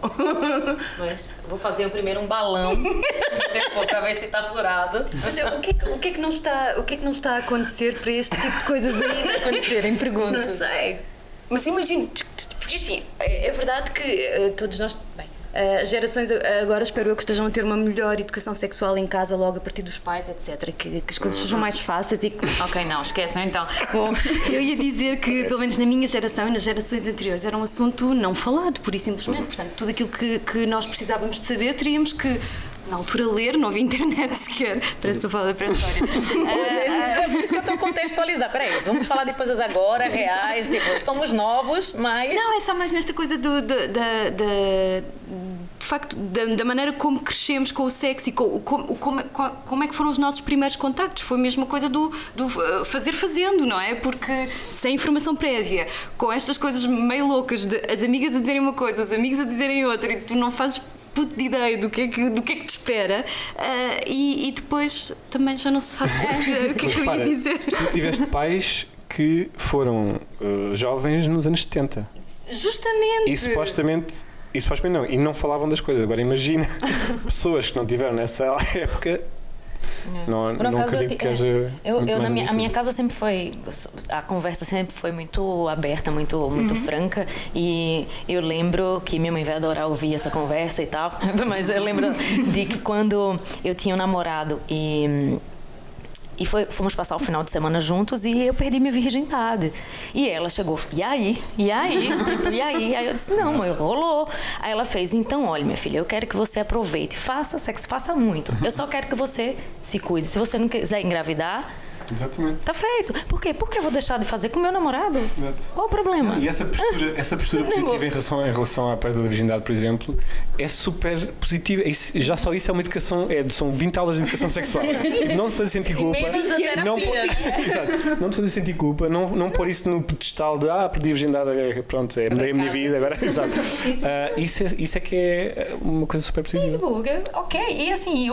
Mas vou fazer primeiro um balão para ver se está furado. Mas o que é que não está a acontecer para este tipo de coisas ainda acontecerem? Pergunto. Não sei. Mas imagina. Porque sim, é verdade que todos nós. Bem, as gerações agora espero eu que estejam a ter uma melhor educação sexual em casa logo a partir dos pais, etc. Que as coisas sejam mais fáceis e que. Ok, não, esqueçam então. Bom, eu ia dizer que, pelo menos na minha geração e nas gerações anteriores, era um assunto não falado, pura e simplesmente. Portanto, tudo aquilo que nós precisávamos de saber teríamos que. Na altura, ler, não havia internet sequer. Parece que estou a falar da pré-história. É por isso que eu estou a contextualizar. Peraí, vamos falar de coisas agora, reais. Tipo, somos novos, mas. Não, é só mais nesta coisa de facto, da maneira como crescemos com o sexo e como é que foram os nossos primeiros contactos. Foi a mesma coisa do fazer fazendo, não é? Porque sem informação prévia, com estas coisas meio loucas de as amigas a dizerem uma coisa, os amigos a dizerem outra e tu não fazes puto de ideia do que é que te espera e depois também já não se faz ideia do que é que eu ia dizer. Tu tiveste pais que foram jovens nos anos 70 Justamente. e supostamente não, e não falavam das coisas. Agora imagina pessoas que não tiveram nessa época. Não acredito que haja. A minha casa sempre foi. A conversa sempre foi muito aberta, muito franca. E eu lembro que minha mãe vai adorar ouvir essa conversa e tal. Mas eu lembro de que quando eu tinha um namorado fomos passar o final de semana juntos e eu perdi minha virgindade. E ela chegou, e aí? Tipo, e aí? Aí eu disse, não, mãe, rolou. Aí ela fez, então, olha, minha filha, eu quero que você aproveite, faça sexo, faça muito. Eu só quero que você se cuide. Se você não quiser engravidar, Exatamente. tá feito. Por quê? Por que eu vou deixar de fazer com o meu namorado? Exato. Qual o problema? E essa postura positiva em relação à perda da virgindade, por exemplo, é super positiva. Já só isso é uma educação, são 20 aulas de educação sexual. Não te fazer sentir culpa. Não te fazer sentir culpa, não pôr isso no pedestal de perdi a virgindade, pronto, mudei a minha vida agora. Exato. Isso é que é uma coisa super positiva. Ok, e assim,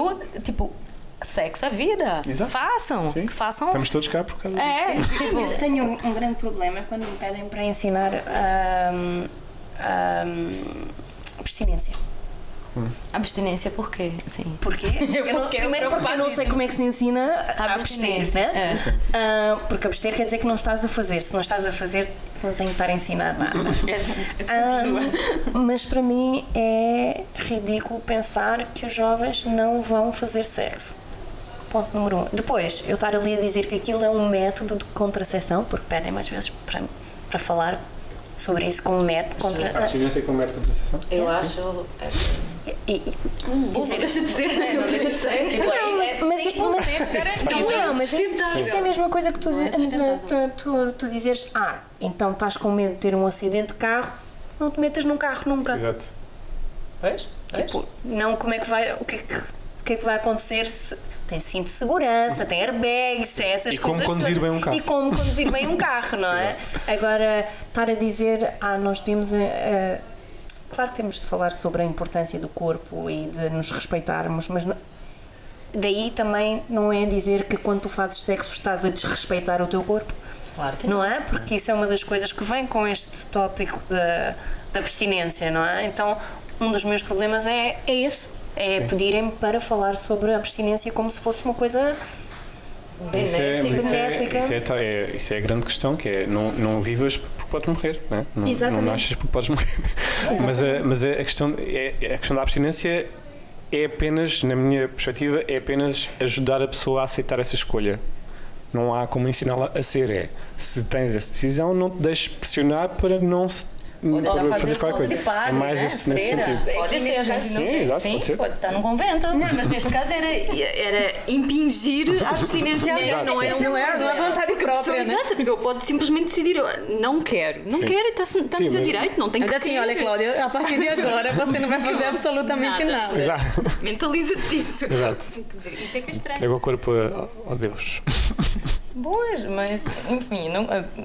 sexo é vida. Exato. Façam. Estamos todos cá por causa disso. Eu tenho um grande problema quando me pedem para ensinar abstinência. Abstinência por quê? Assim. Porquê? Primeiro porque eu não sei como é que se ensina a abster, né? Porque abster quer dizer que não estás a fazer. Se não estás a fazer, não tenho que estar a ensinar nada. Mas para mim é ridículo pensar que os jovens não vão fazer sexo. Ponto número 1. Depois, eu estar ali a dizer que aquilo é um método de contracepção, porque pedem mais vezes para falar sobre isso como método contra... A abstinência como método de contracepção? Eu acho... Deixa de dizer. Mas isso é a mesma coisa que tu dizeres, então estás com medo de ter um acidente de carro, não te metas num carro nunca. Exato. Pois? Tipo, não, como é que vai... O que é que vai acontecer se... Tem cinto de segurança, tem airbags, tem essas coisas. E como conduzir bem um carro. E como conduzir bem um carro, não é? Agora, estar a dizer, nós temos... Claro que temos de falar sobre a importância do corpo e de nos respeitarmos, mas daí também não é dizer que quando tu fazes sexo estás a desrespeitar o teu corpo. Claro que não é? Porque isso é uma das coisas que vem com este tópico da abstinência, não é? Então, um dos meus problemas é esse. É pedirem-me para falar sobre a abstinência como se fosse uma coisa benéfica. Isso é a grande questão, que é não vivas porque podes morrer, não é? Não nasces porque podes morrer. Mas a questão da abstinência é apenas, na minha perspectiva, é apenas ajudar a pessoa a aceitar essa escolha. Não há como ensiná-la a ser. Se tens essa decisão, não te deixes pressionar para não se fazer qualquer coisa. Padre, é mais nesse sentido. Pode ser, a gente sim, exato, pode ser. Pode estar num convento. Não, mas neste caso era impingir a abstinência. Não é a vontade própria, né? Exato, a pessoa pode simplesmente decidir, não quero e está no seu direito, não tem que assim, olha, Cláudia, a partir de agora você não vai fazer absolutamente nada. Mentaliza-te disso. Exato. Isso é que é estranho. Pega o corpo a Deus. Boas, mas enfim,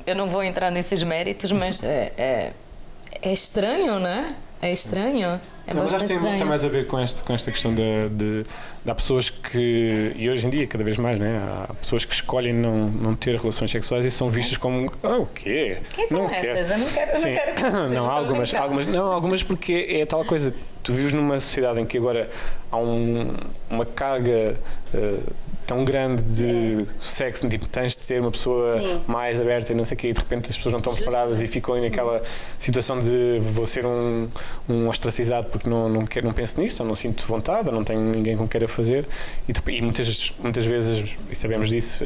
eu não vou entrar nesses méritos, mas é estranho, né? É estranho. Mas acho que tem mais a ver com esta questão de há pessoas que, e hoje em dia cada vez mais, né? Há pessoas que escolhem não ter relações sexuais e são vistas como o quê? Quem são essas? Eu não quero. Não, algumas porque é tal coisa. Tu vives numa sociedade em que agora há uma carga tão grande de sexo, tipo, tens de ser uma pessoa mais aberta e não sei o quê, e de repente as pessoas não estão preparadas e ficam naquela situação de vou ser um ostracizado porque não penso nisso, ou não sinto vontade, ou não tenho ninguém com quem queira fazer, e muitas vezes, e sabemos disso,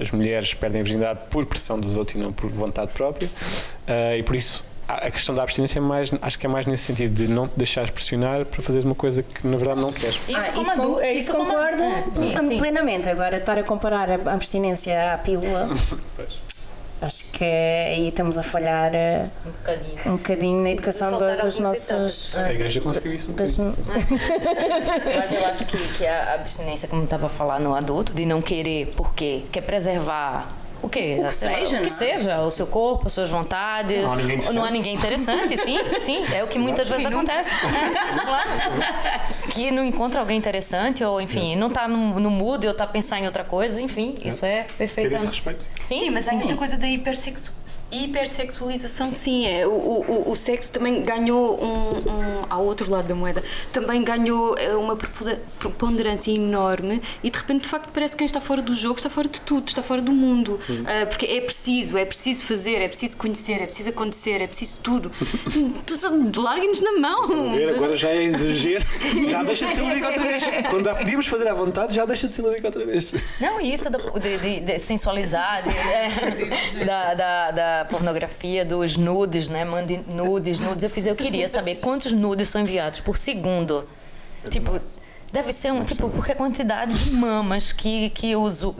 as mulheres perdem a virgindade por pressão dos outros e não por vontade própria, e por isso a questão da abstinência acho que é mais nesse sentido de não te deixares pressionar para fazeres uma coisa que na verdade não queres. Isso concordo plenamente. Agora, estar a comparar a abstinência à pílula, acho que aí estamos a falhar um bocadinho na educação dos nossos... A igreja conseguiu isso. Mas eu acho que a abstinência, como estava a falar no adulto, de não querer, porque quer preservar... O quê? O que seja, o seu corpo, as suas vontades. Não há ninguém interessante, sim. É o que muitas vezes acontece. Que não encontra alguém interessante, ou enfim, não está no mood, ou está a pensar em outra coisa, enfim, isso é perfeito. Ter esse respeito. Sim, mas há esta coisa da hipersexualização, sim. O sexo também ganhou ao outro lado da moeda, também ganhou uma preponderância enorme e de repente, de facto, parece que quem está fora do jogo está fora de tudo, está fora do mundo. Porque é preciso fazer, é preciso conhecer, é preciso acontecer, é preciso tudo. Larguem-nos na mão. Agora já é exagero, já deixa de ser lúdico outra vez. Quando podíamos fazer à vontade, já deixa de ser lúdico outra vez. Não, isso de sensualizar, da pornografia, dos nudes, né? Mande nudes. Eu queria saber quantos nudes são enviados por segundo. Tipo, deve ser porque a quantidade de mamas que eu uso.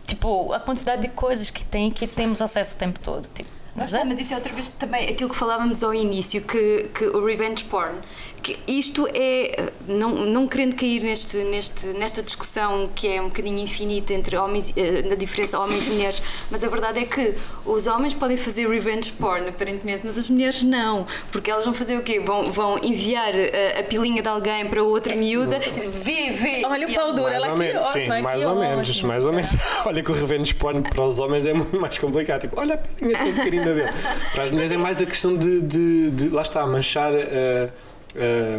Tipo, a quantidade de coisas que temos acesso o tempo todo. Tipo, mas isso é outra vez também aquilo que falávamos ao início, que o revenge porn, que isto é, não querendo cair nesta discussão que é um bocadinho infinita entre homens, na diferença homens e mulheres, mas a verdade é que os homens podem fazer revenge porn, aparentemente, mas as mulheres não, porque elas vão fazer o quê? Vão enviar a pilinha de alguém para outra miúda e dizer, vê. Olha o pau duro, ela aqui, sim, mais ou menos. Olha que o revenge porn para os homens é muito mais complicado, tipo, olha a pilinha, tem carinho dele. Para as mulheres é mais a questão de lá está, manchar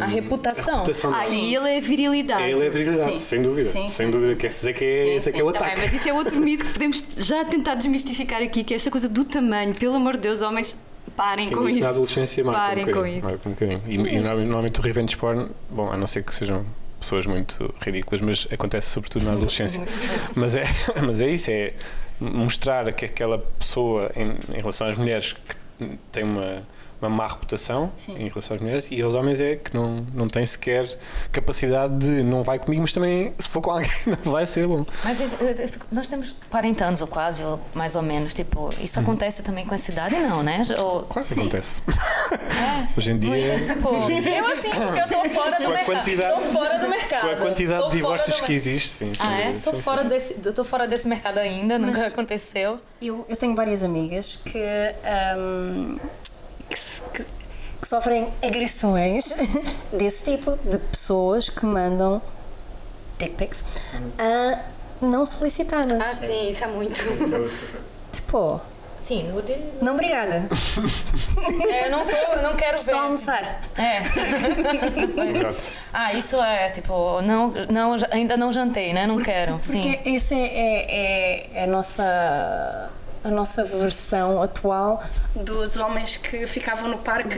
A reputação. E ele é virilidade. Ele é virilidade, Sim. sem dúvida. Sim, sem sim, dúvida. sim, Quer dizer que é, esse é que é o Tá bem, ataque. mas isso é outro mito que podemos já tentar desmistificar aqui, que é esta coisa do tamanho. Pelo amor de Deus, homens, parem Sim, com isso isso. na adolescência Parem com isso. marca um bocadinho. E normalmente o revenge porn, bom, a não ser que sejam pessoas muito ridículas, mas acontece sobretudo na adolescência. mas é isso, é mostrar que aquela pessoa em relação às mulheres que tem uma má reputação em relação às mulheres, e aos homens é que não tem sequer capacidade de não vai comigo, mas também se for com alguém não vai ser bom. Mas nós temos 40 anos ou quase, ou mais ou menos, tipo, isso acontece também com essa idade, não, né? Ou, Claro que acontece. sim. Hoje em dia... Tipo, eu assim, porque eu tô fora do mercado. Tô fora do mercado. Com a quantidade Tô de fora divórcios do que existe, sim. Ah, é? Sim. Tô fora desse mercado ainda, nunca aconteceu. Eu tenho várias amigas que sofrem agressões desse tipo, de pessoas que mandam dick pics não solicitadas. Sim, isso é muito. Tipo, Sim, nude. não obrigada. Eu não quero Estou a ver. almoçar. Exato. Isso é, tipo, ainda não jantei, né? Não quero. Sim. Porque essa é a nossa versão atual dos homens que ficavam no parque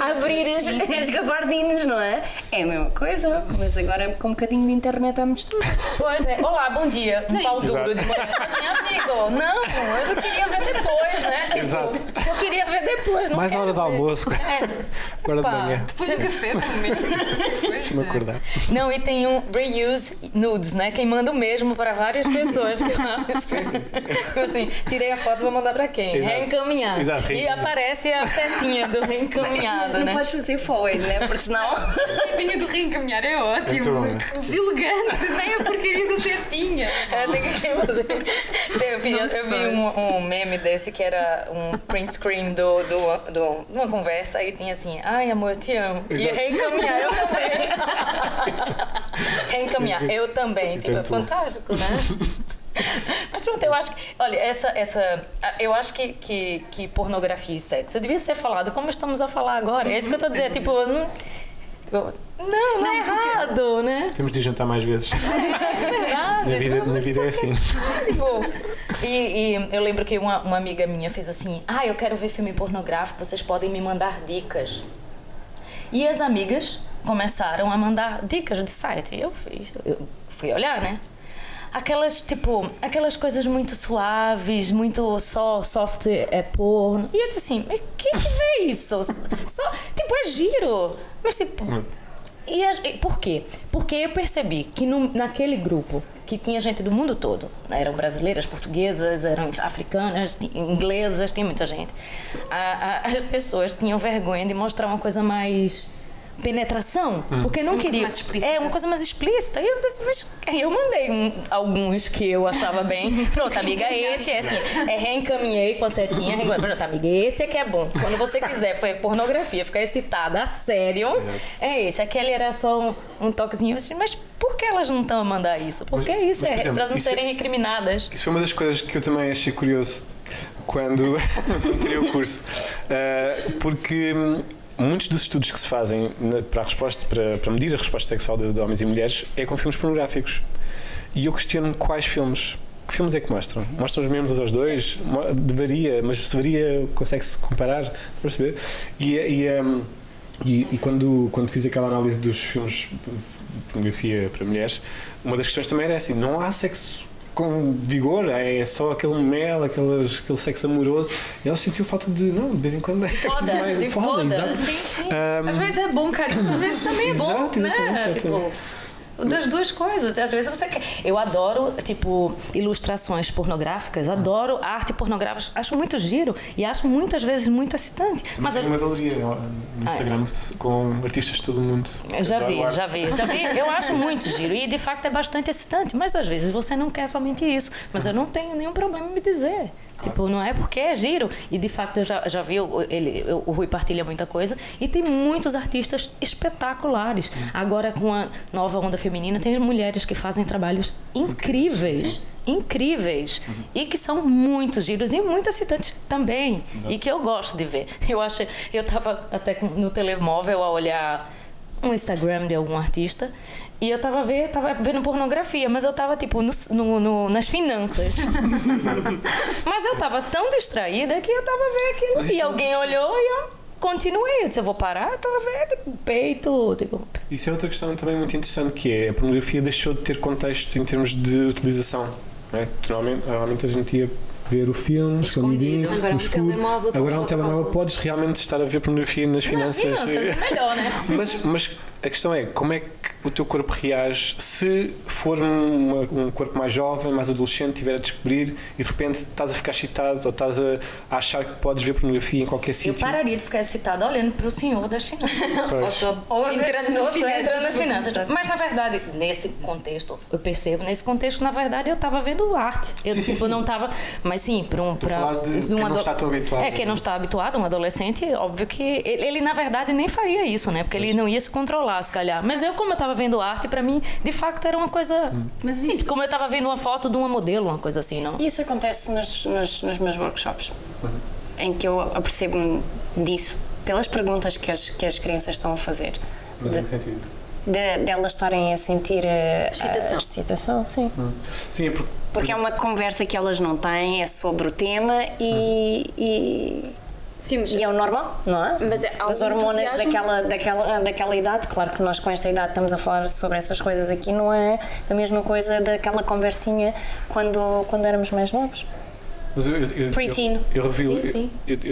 a abrir as gabardinas, não é? É a mesma coisa, mas agora com um bocadinho de internet à mistura. Pois é. Olá, bom dia. Um pau duro de manhã. Assim, amigo, não, eu não queria ver depois, né? Tipo, Exato. Eu queria ver depois, não Mais a quero hora do ver. almoço. Agora de Epá. manhã. Depois do café, pelo menos. Deixa-me acordar. Não, e tem um reuse nudes, né? Quem manda o mesmo para várias pessoas, que eu acho tipo assim, tirei a foto, vou mandar para quem? Exato. Reencaminhar. Exato, E reencaminhar. aparece a setinha do reencaminhado, Não né? podes fazer forward, né? Porque senão. A setinha do reencaminhar é ótimo. É muito bom, Deselegante, nem a porcaria da setinha. Tem que fazer. Eu vi um meme desse que era um print screen de uma conversa e tinha assim, ai amor, eu te amo. E Exato. reencaminhar, eu também. Reencaminhar, Sim, sim. eu também. Isso Tipo, é é muito bom. fantástico, né? Mas pronto, eu acho que, olha, eu acho que pornografia e sexo devia ser falado como estamos a falar agora. É isso que eu estou a dizer, tipo, não é errado, né? Temos de ir jantar mais vezes. Na vida é assim. Tipo, e eu lembro que uma amiga minha fez assim, eu quero ver filme pornográfico, vocês podem me mandar dicas. E as amigas começaram a mandar dicas de site. Eu fui olhar, né? Aquelas coisas muito suaves, muito só soft porno. E eu disse assim, mas que é isso? Tipo, é giro. Mas tipo... Por quê? Porque eu percebi que naquele grupo que tinha gente do mundo todo, né? Eram brasileiras, portuguesas, eram africanas, inglesas, tinha muita gente. As pessoas tinham vergonha de mostrar uma coisa mais penetração, porque não queria. Mais explícita. Uma coisa mais explícita. E eu disse, mas eu mandei alguns que eu achava bem. Pronto, amiga, esse é assim. Reencaminhei com a setinha. Pronto, amiga, esse é que é bom. Quando você quiser, foi pornografia, ficar excitada a sério. É esse. Aquele era só um toquezinho. Eu disse, mas por que elas não estão a mandar isso? Porque é isso, por exemplo, para não isso serem recriminadas. Isso foi uma das coisas que eu também achei curioso quando tirei o curso. Porque muitos dos estudos que se fazem para medir a resposta sexual de homens e mulheres é com filmes pornográficos. E eu questiono-me quais filmes. Que filmes é que mostram? Mostram os mesmos aos dois? Deveria, mas se deveria, consegue-se comparar? Para perceber? E quando fiz aquela análise dos filmes de pornografia para mulheres, uma das questões também era assim: não há sexo com vigor, é só aquele mel, aquele sexo amoroso, e elas sentiam falta de vez em quando é preciso mais foda, exato. Sim. Às vezes é bom carinho, às vezes também é bom, Exato, né? exatamente. Tipo, das duas coisas. Às vezes você quer. Eu adoro, tipo, ilustrações pornográficas, adoro arte pornográfica, acho muito giro e acho muitas vezes muito excitante. Mas tem uma galeria no Instagram com artistas de todo o mundo. Eu já vi. Eu acho muito giro e de facto é bastante excitante, mas às vezes você não quer somente isso. Mas eu não tenho nenhum problema em me dizer. Tipo, não é porque é giro. E de facto eu já vi, o Rui partilha muita coisa e tem muitos artistas espetaculares. Agora com a nova onda feminina feminina, tem mulheres que fazem trabalhos incríveis. Incríveis. E que são muito giros e muito excitantes também. E que eu gosto de ver. Eu tava até no telemóvel a olhar um Instagram de algum artista e eu tava vendo pornografia, mas eu tava tipo nas finanças. Mas eu tava tão distraída que eu tava vendo aquilo e alguém olhou e eu continuei. Eu disse, eu vou parar, estou a ver tipo, peito. Tipo. Isso é outra questão também muito interessante, que é a pornografia deixou de ter contexto em termos de utilização. Não é? Normalmente a gente ia ver o filme escondidinho, agora no escuro. Agora há um telemóvel, podes realmente estar a ver pornografia nas finanças. É melhor, né? Mas a questão é, como é que o teu corpo reage se for um corpo mais jovem, mais adolescente, estiver a descobrir e de repente estás a ficar excitado ou estás a achar que podes ver pornografia em qualquer sítio? Eu pararia de ficar excitada olhando para o senhor das finanças. Ou entrando nas finanças. Mas na verdade, nesse contexto, eu percebo, na verdade, eu estava vendo arte. Eu não estava. Mas sim, para quem não está tão habituado. Quem não está habituado, um adolescente, óbvio que ele na verdade nem faria isso, né? Porque ele não ia se controlar, se calhar. Mas como eu estava vendo arte, para mim, de facto, era uma coisa. Mas isso... Como eu estava vendo uma foto de uma modelo, uma coisa assim, não? Isso acontece nos meus workshops, em que eu apercebo-me disso, pelas perguntas que as crianças estão a fazer. Mas em que sentido? Delas estarem a sentir a excitação, sim. Sim, porque é uma conversa que elas não têm, é sobre o tema e é o normal, não é? Mas as hormonas daquela idade, claro que nós com esta idade estamos a falar sobre essas coisas aqui, não é a mesma coisa daquela conversinha quando éramos mais novos. Mas Pre-teen. Eu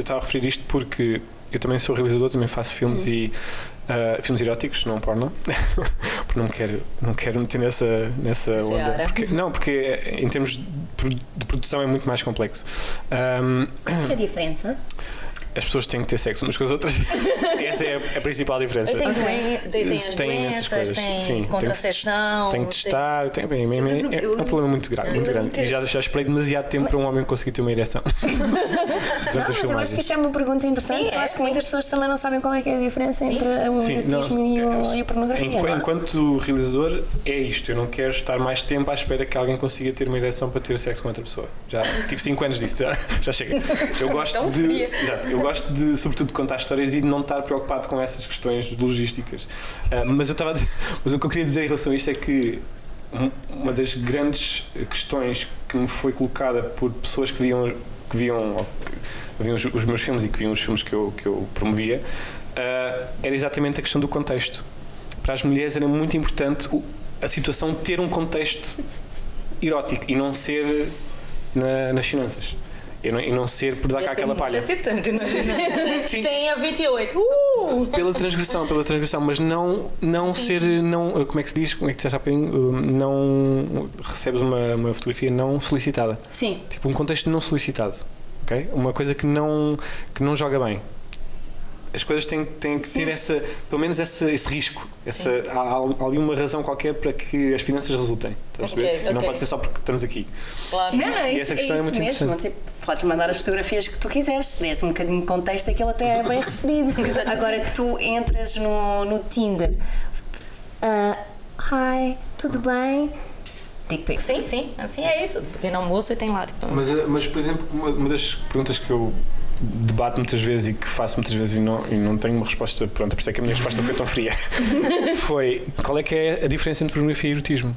estava a referir isto porque eu também sou realizador, também faço filmes e filmes eróticos, não porno, porque não quero meter nessa onda. Porque em termos de produção é muito mais complexo. Qual é a diferença? As pessoas têm que ter sexo umas com as outras. Essa é a principal diferença. Tem as doenças, tem contracepção. Tem que testar. É um problema muito grave. E já esperei demasiado tempo para um homem conseguir ter uma ereção. Mas eu acho que isto é uma pergunta interessante. Eu acho que muitas pessoas também não sabem qual é que é a diferença entre o erotismo e a pornografia. Enquanto realizador, é isto. Eu não quero estar mais tempo à espera que alguém consiga ter uma ereção para ter sexo com outra pessoa. Já tive 5 anos disso, já chega. Eu gosto eu gosto de, sobretudo, de contar histórias e de não estar preocupado com essas questões logísticas. Mas o que eu queria dizer em relação a isto é que uma das grandes questões que me foi colocada por pessoas que viam os meus filmes e que viam os filmes que eu promovia era exatamente a questão do contexto. Para as mulheres era muito importante a situação ter um contexto erótico e não ser nas finanças. E não ser por dar cá aquela palha. Excitante, não é? 100 a 28. Pela transgressão, mas não ser, não, como é que se diz? Como é que disseste há bocadinho? Não recebes uma fotografia não solicitada. Sim. Tipo um contexto não solicitado, ok? Uma coisa que não joga bem. As coisas têm que ter pelo menos esse risco. Há ali uma razão qualquer para que as finanças resultem. Não pode ser só porque estamos aqui. Claro. Não, e essa questão é muito mesmo. Tipo, podes mandar as fotografias que tu quiseres, desde um bocadinho de contexto, aquilo até é bem recebido. Agora tu entras no Tinder. Hi, tudo bem? Dick pic. Sim, assim é isso. Pequeno almoço e tem lá. Tipo... Mas, por exemplo, uma das perguntas que eu debato muitas vezes e que faço muitas vezes e não tenho uma resposta pronta, por isso é que a minha resposta foi tão fria, foi qual é que é a diferença entre pornografia e erotismo?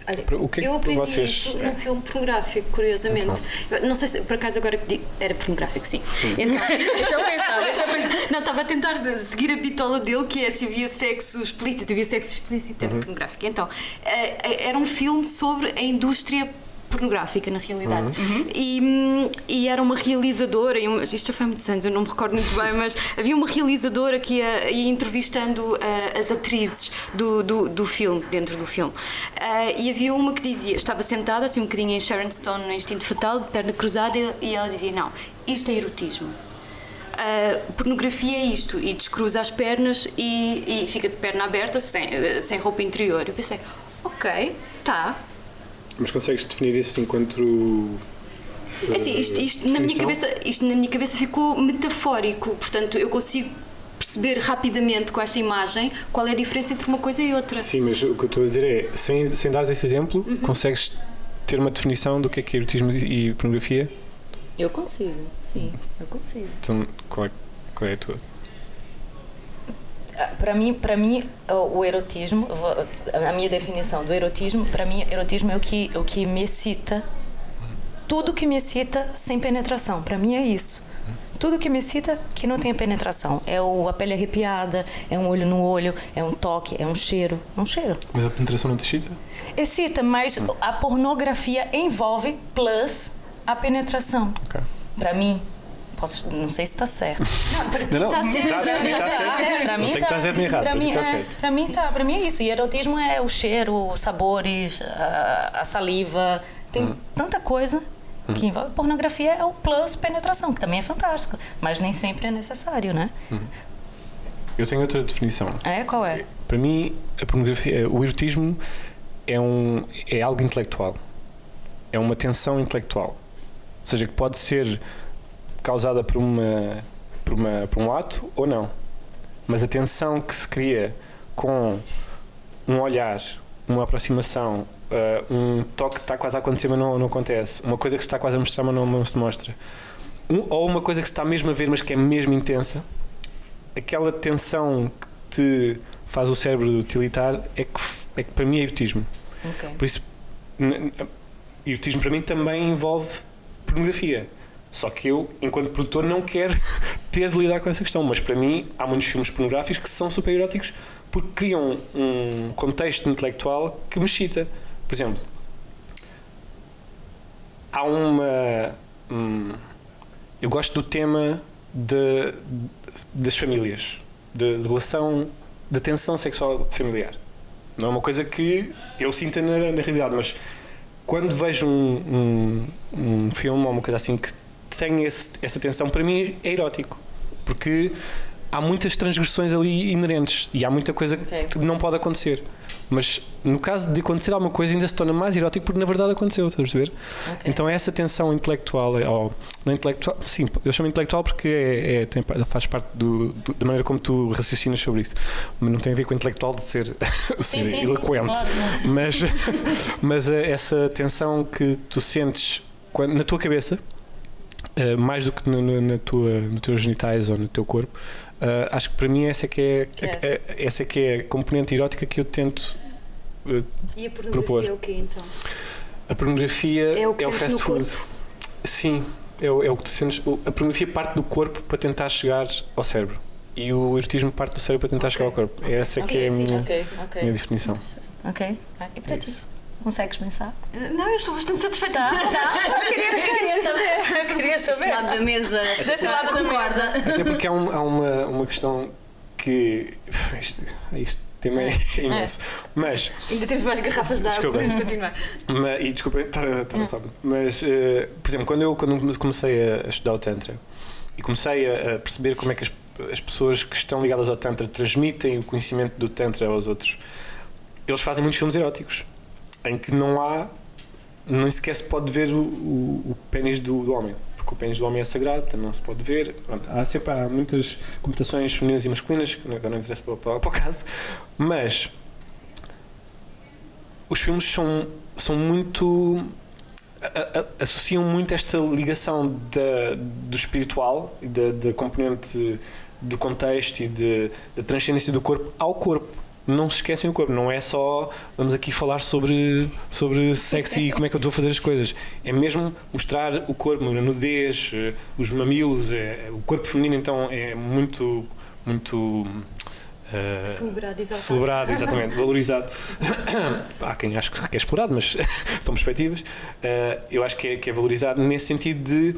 Olha, o que eu aprendi vocês... isso num filme pornográfico, curiosamente. Não sei se por acaso agora que digo. Era pornográfico, sim. Então, deixa eu pensar. Não, estava a tentar seguir a bitola dele, que é se havia sexo explícito, era pornográfico. Então, era um filme sobre a indústria pornográfica, na realidade. E era uma realizadora, isto já foi há muitos anos, eu não me recordo muito bem, mas havia uma realizadora que ia entrevistando as atrizes do filme, dentro do filme. E havia uma que dizia, estava sentada assim um bocadinho em Sharon Stone, no Instinto Fatal, de perna cruzada, e ela dizia, não, isto é erotismo. Pornografia é isto, e descruza as pernas e fica de perna aberta, sem roupa interior. Eu pensei, ok, tá. Mas consegues definir isso enquanto... É assim, isto na minha cabeça ficou metafórico, portanto eu consigo perceber rapidamente com esta imagem qual é a diferença entre uma coisa e outra. Sim, mas o que eu estou a dizer é, sem dares esse exemplo, consegues ter uma definição do que é erotismo e pornografia? Eu consigo, sim, eu consigo. Então, qual é a tua? Para mim, o erotismo, a minha definição do erotismo, para mim, erotismo é o que me excita. Tudo que me excita sem penetração, para mim é isso. Tudo que me excita que não tenha penetração. É a pele arrepiada, é um olho no olho, é um toque, é um cheiro. É um cheiro. Mas a penetração não te excita? Excita, mas a pornografia envolve plus a penetração. Ok. Para mim, não sei se está certo. Não, Tá certo. está certo. Para mim Não tem que estar certo nem errado. Para tem que mim, estar certo. para mim é isso. E erotismo é o cheiro, os sabores, a saliva. Tem tanta coisa que envolve. Pornografia é o plus penetração, que também é fantástico, mas nem sempre é necessário, né? Eu tenho outra definição. Qual é? Para mim, a pornografia, o erotismo é algo intelectual. É uma tensão intelectual. Ou seja, que pode ser causada por um ato ou não. Mas a tensão que se cria com um olhar, uma aproximação, um toque que está quase a acontecer mas não acontece, uma coisa que se está quase a mostrar mas não se mostra, ou uma coisa que se está mesmo a ver mas que é mesmo intensa, aquela tensão que te faz o cérebro utilitar é que para mim é erotismo. Okay. Por isso, erotismo para mim também envolve pornografia. Só que eu, enquanto produtor, não quero ter de lidar com essa questão. Mas para mim, há muitos filmes pornográficos que são super eróticos porque criam um contexto intelectual que me excita. Por exemplo, há eu gosto do tema das famílias, de relação, de tensão sexual familiar. Não é uma coisa que eu sinto na realidade, mas quando vejo um filme ou uma coisa assim que tem essa tensão, para mim é erótico, porque há muitas transgressões ali inerentes e há muita coisa que não pode acontecer, mas no caso de acontecer alguma coisa ainda se torna mais erótico porque na verdade aconteceu, estás a perceber? Okay. Então essa tensão intelectual, não intelectual, sim, eu chamo intelectual porque faz parte da maneira como tu raciocinas sobre isso, mas não tem a ver com o intelectual de ser, sim, eloquente, sim, claro. mas essa tensão que tu sentes na tua cabeça, mais do que nos teus genitais ou no teu corpo, acho que para mim essa é que é a componente erótica que eu tento e a pornografia propor. É o quê então? A pornografia é o fast food. Corpo? Sim, é o que tu sentes. A pornografia parte do corpo para tentar chegar ao cérebro e o erotismo parte do cérebro para tentar chegar ao corpo. Essa é que é a minha definição. Ok. E para ti? Consegues pensar? Não, eu estou bastante satisfeita. Eu queria saber. Deste lado da mesa. Deste lado concorda. Até porque há uma questão que... Isto também é imenso. Mas... Ainda temos mais garrafas de água, podemos continuar. E desculpa, estar a falar. Mas, por exemplo, quando eu comecei a estudar o Tantra e comecei a perceber como é que as pessoas que estão ligadas ao Tantra transmitem o conhecimento do Tantra aos outros, eles fazem muitos filmes eróticos em que nem sequer se pode ver o pênis do homem, porque o pênis do homem é sagrado, portanto não se pode ver. Pronto, há muitas conotações femininas e masculinas, que não interessa para o caso, mas os filmes são muito... associam muito esta ligação do espiritual e da componente do contexto e da transcendência do corpo ao corpo. Não se esquecem o corpo, não é só vamos aqui falar sobre sexo e como é que eu estou a fazer as coisas, é mesmo mostrar o corpo, a nudez, os mamilos, o corpo feminino então é muito celebrado, exatamente, valorizado. Há quem acho que é explorado, mas são perspectivas. Eu acho que é valorizado nesse sentido de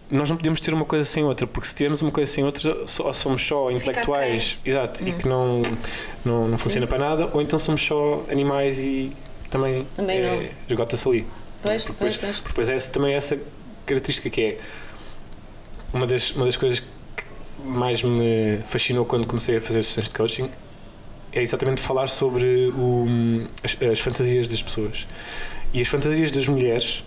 nós não podemos ter uma coisa sem outra, porque se tivermos uma coisa sem outra, ou somos só intelectuais, exato, e que não funciona para nada, ou então somos só animais e também esgota-se ali. Pois. Depois também essa característica que é uma das coisas que mais me fascinou quando comecei a fazer sessões de coaching, é exatamente falar sobre as fantasias das pessoas. E as fantasias das mulheres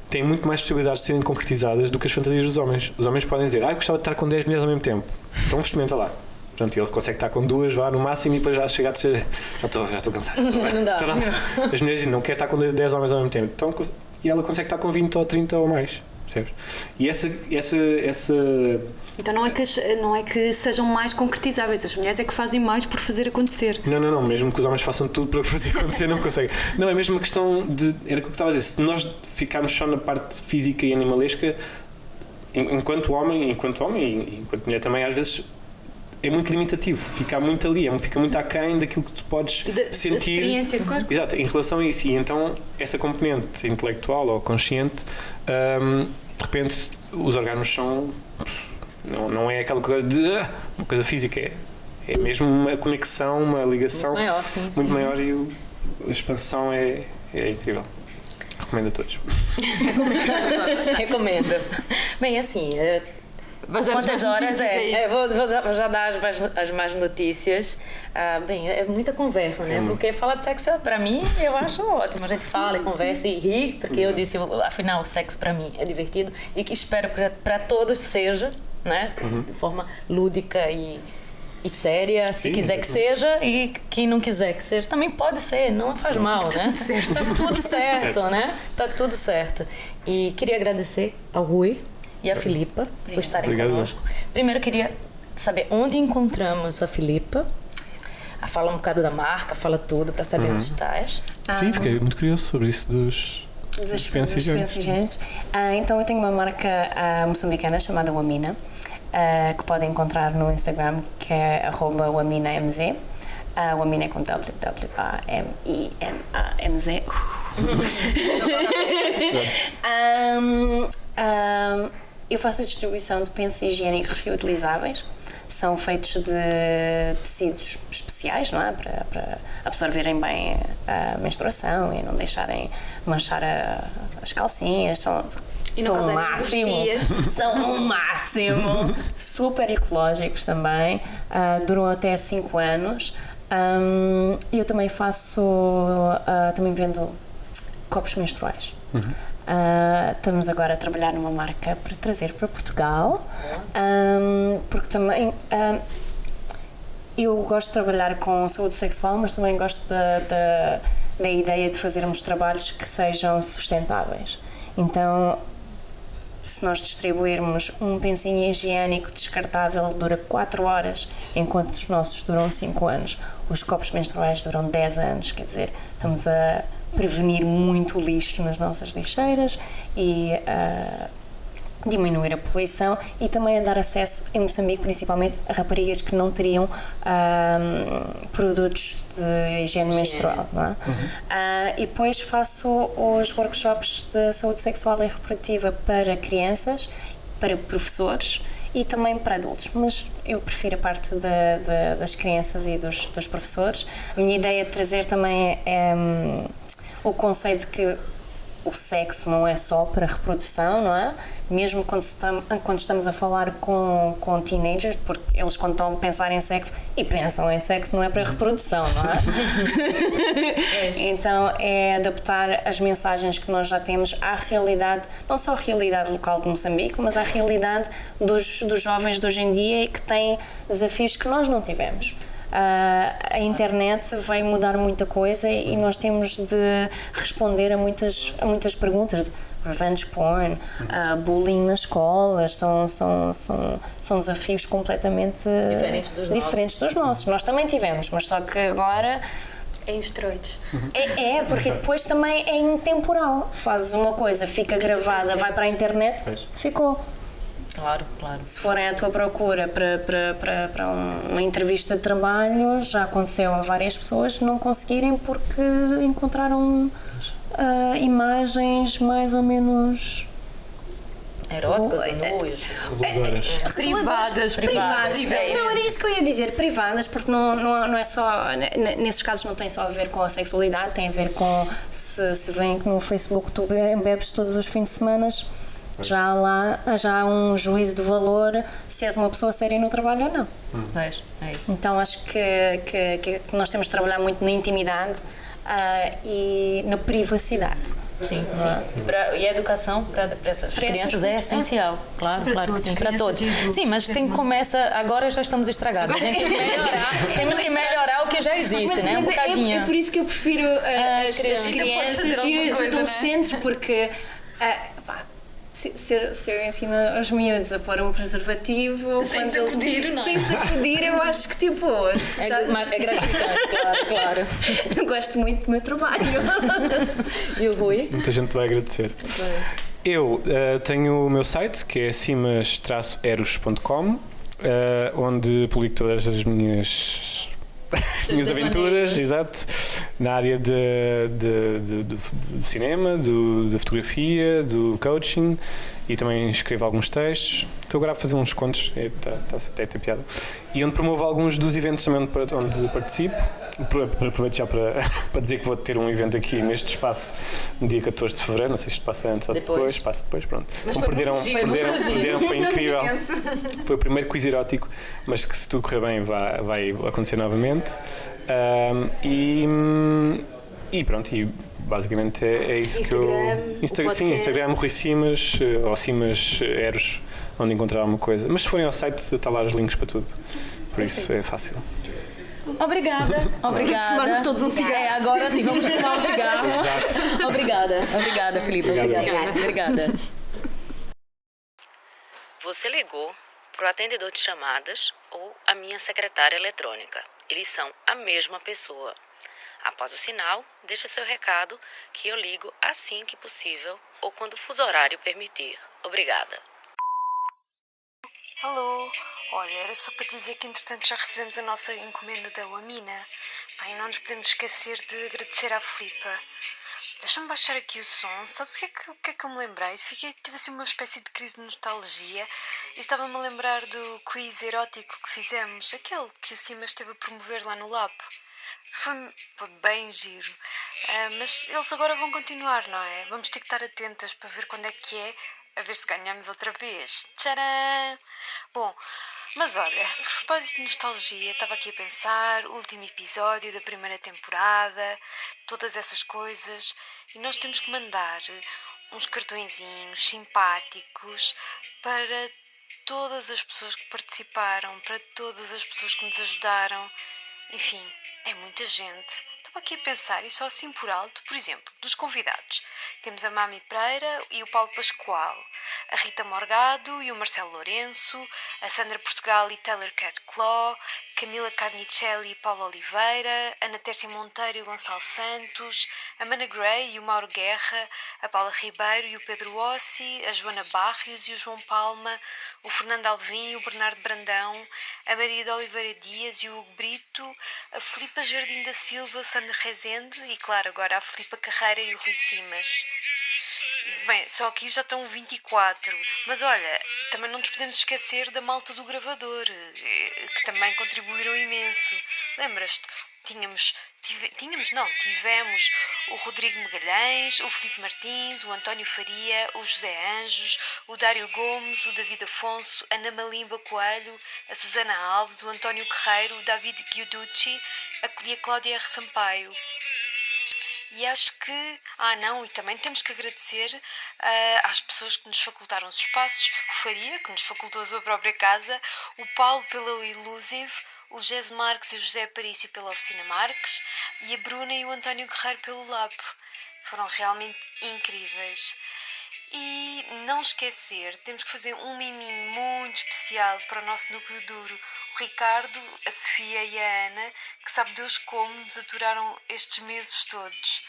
têm muito mais possibilidades de serem concretizadas do que as fantasias dos homens. Os homens podem dizer, eu gostava de estar com 10 mulheres ao mesmo tempo. Então experimenta lá. Pronto, ele consegue estar com 2 vá no máximo e depois já chega a terceira. Já estou cansado. Não dá. As mulheres dizem, não quer estar com 10 homens ao mesmo tempo. Então, e ela consegue estar com 20 ou 30 ou mais. Percebes? E essa Então não é que sejam mais concretizáveis, as mulheres é que fazem mais por fazer acontecer. Não, mesmo que os homens façam tudo para fazer acontecer, não conseguem. Não, é mesmo uma questão de. Era o que eu estava a dizer, se nós ficarmos só na parte física e animalesca, enquanto homem e enquanto mulher também, às vezes é muito limitativo, fica muito ali, fica muito aquém daquilo que tu podes sentir. Da experiência, claro. Exato, em relação a isso. E então, essa componente intelectual ou consciente, de repente, os orgasmos são. Não é aquela coisa de uma coisa física, é mesmo uma conexão, uma ligação muito maior, sim, muito maior, e a expansão é incrível. Recomendo a todos. Recomendo. Bem, assim, quantas horas vou já dar as más notícias. Bem, é muita conversa, né? Porque falar de sexo, pra mim, eu acho ótimo. A gente fala e conversa e ri, porque eu disse, afinal, o sexo pra mim é divertido e que espero que pra todos seja, né? De forma lúdica e séria, se quiser que seja, e quem não quiser que seja, também pode ser, não faz mal, né? Tá tudo certo, né? Tá tudo certo. E queria agradecer ao Rui e a Filipa por estarem conosco. Primeiro, queria saber onde encontramos a Filipa. Fala um bocado da marca, fala tudo, para saber onde estás. Sim, fiquei muito curioso sobre isso dos pensos higiênicos. Então eu tenho uma marca moçambicana chamada Wamina, que podem encontrar no Instagram, que é @waminamz. Wamina é com W-A-M-I-N-A-M-Z. Eu faço a distribuição de pensos higiênicos reutilizáveis. São feitos de tecidos especiais, não é? Para absorverem bem a menstruação e não deixarem manchar as calcinhas. São o máximo. São o máximo. Super ecológicos também. Duram até 5 anos. Eu também também vendo copos menstruais. Estamos agora a trabalhar numa marca para trazer para Portugal, porque também eu gosto de trabalhar com saúde sexual, mas também gosto da ideia de fazermos trabalhos que sejam sustentáveis. Então, se nós distribuirmos um pensinho higiênico descartável, dura 4 horas, enquanto os nossos duram 5 anos. Os copos menstruais duram 10 anos, quer dizer, estamos a prevenir muito lixo nas nossas lixeiras e diminuir a poluição, e também a dar acesso, em Moçambique principalmente, a raparigas que não teriam produtos de higiene menstrual, não é? E depois faço os workshops de saúde sexual e reprodutiva para crianças, para professores e também para adultos, mas eu prefiro a parte das crianças e dos professores. A minha ideia de trazer também é o conceito que o sexo não é só para reprodução, não é? Mesmo quando estamos a falar com teenagers, porque eles quando estão a pensar em sexo e pensam em sexo, não é para reprodução, não é? Então é adaptar as mensagens que nós já temos à realidade, não só à realidade local de Moçambique, mas à realidade dos jovens de hoje em dia e que têm desafios que nós não tivemos. A internet vai mudar muita coisa e nós temos de responder a muitas perguntas de revenge porn, bullying nas escolas, são desafios completamente diferentes dos nossos. Nós também tivemos, mas só que agora em esteroides. Porque depois também é intemporal. Fazes uma coisa, fica gravada, vai para a internet, ficou. Claro. Se forem à tua procura para uma entrevista de trabalho, já aconteceu a várias pessoas não conseguirem porque encontraram imagens mais ou menos eróticas ou nuas, privadas. Não, era isso que eu ia dizer, privadas, porque não é só, nesses casos não tem só a ver com a sexualidade, tem a ver com se vem no Facebook tu bebes todos os fins de semana. Já há um juízo de valor se és uma pessoa séria no trabalho ou não. É isso. Então acho que nós temos de trabalhar muito na intimidade e na privacidade. Sim. E a educação para essas crianças é essencial. Claro que sim, para todos. Sim, mas agora já estamos estragados. A gente tem que melhorar, temos que melhorar o que já existe, né? Um bocadinho. É por isso que eu prefiro as crianças e os adolescentes, porque se eu ensino os miúdos a pôr um preservativo Sem sacudir, não é? Sem sacudir, eu acho que tipo É gratificante, claro. eu gosto muito do meu trabalho. E o Rui? Muita gente vai agradecer. Eu tenho o meu site, que é cimas-eros.com, onde publico todas as minhas aventuras, exato, na área de cinema, da fotografia, do coaching, e também escrevo alguns textos. Estou agora a fazer uns contos, está até a ter piada. E onde promovo alguns dos eventos também onde participo. Aproveito já para dizer que vou ter um evento aqui neste espaço no dia 14 de fevereiro. Não sei se passa antes ou depois. Passa depois, pronto. Então perderam, foi incrível. Foi o primeiro quiz erótico, mas que se tudo correr bem vai acontecer novamente. E pronto, e basicamente é isso que eu... Instagram Rui Simas, ou Simas Eros, onde encontrar alguma coisa. Mas se forem ao site, está lá os links para tudo. Por isso é fácil. Obrigada. Fumarmos todos um cigarro. Agora sim, vamos fumar um cigarro. Exato. Obrigada, Filipe. Obrigada. Você ligou para o atendedor de chamadas ou a minha secretária eletrônica. Eles são a mesma pessoa. Após o sinal, deixe seu recado que eu ligo assim que possível ou quando o fuso horário permitir. Obrigada. Alô, olha, era só para dizer que entretanto já recebemos a nossa encomenda da Wamina. Bem, não nos podemos esquecer de agradecer à Filipa. Deixa-me baixar aqui o som. Sabes o que é que eu me lembrei? Tive assim uma espécie de crise de nostalgia e estava-me a lembrar do quiz erótico que fizemos, aquele que o Simas esteve a promover lá no Lab. Foi bem giro. Mas eles agora vão continuar, não é? Vamos ter que estar atentas para ver quando é que é, a ver se ganhamos outra vez. Tcharam! Bom, mas olha, por propósito de nostalgia, estava aqui a pensar, o último episódio da primeira temporada, todas essas coisas, e nós temos que mandar uns cartõezinhos simpáticos para todas as pessoas que participaram, para todas as pessoas que nos ajudaram. Enfim, é muita gente. Estava aqui a pensar, e só assim por alto, por exemplo, dos convidados. Temos a Mami Pereira e o Paulo Pascoal, a Rita Morgado e o Marcelo Lourenço, a Sandra Portugal e Taylor Cat Claw, Camila Carnicelli e Paulo Oliveira, a Natécia Monteiro e o Gonçalo Santos, a Mana Gray e o Mauro Guerra, a Paula Ribeiro e o Pedro Ossi, a Joana Barrios e o João Palma, o Fernando Alvim e o Bernardo Brandão, a Maria de Oliveira Dias e o Hugo Brito, a Filipa Jardim da Silva, o Sandro Rezende e, claro, agora a Filipa Carreira e o Rui Simas. Bem, só aqui já estão 24, mas olha, também não nos podemos esquecer da malta do gravador, que também contribuíram imenso. Lembras-te? Tivemos o Rodrigo Magalhães, o Filipe Martins, o António Faria, o José Anjos, o Dário Gomes, o David Afonso, a Ana Malimba Coelho, a Susana Alves, o António Guerreiro, o David Guiuducci, a Cláudia R. Sampaio. E acho que... e também temos que agradecer às pessoas que nos facultaram os espaços, o Faria, que nos facultou a sua própria casa, o Paulo pela Illusive, o José Marques e o José Aparício pela Oficina Marques e a Bruna e o António Guerreiro pelo Lab. Foram realmente incríveis. E não esquecer, temos que fazer um miminho muito especial para o nosso núcleo duro, o Ricardo, a Sofia e a Ana, que sabe Deus como nos aturaram estes meses todos.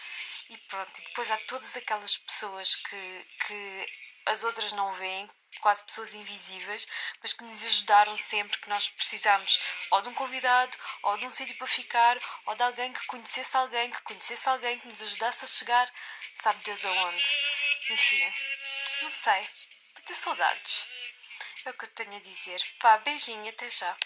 E pronto, e depois há todas aquelas pessoas que as outras não veem, quase pessoas invisíveis, mas que nos ajudaram sempre que nós precisámos ou de um convidado, ou de um sítio para ficar, ou de alguém que conhecesse alguém, que nos ajudasse a chegar, sabe Deus aonde. Enfim, não sei, vou ter saudades. É o que eu tenho a dizer. Beijinho, até já.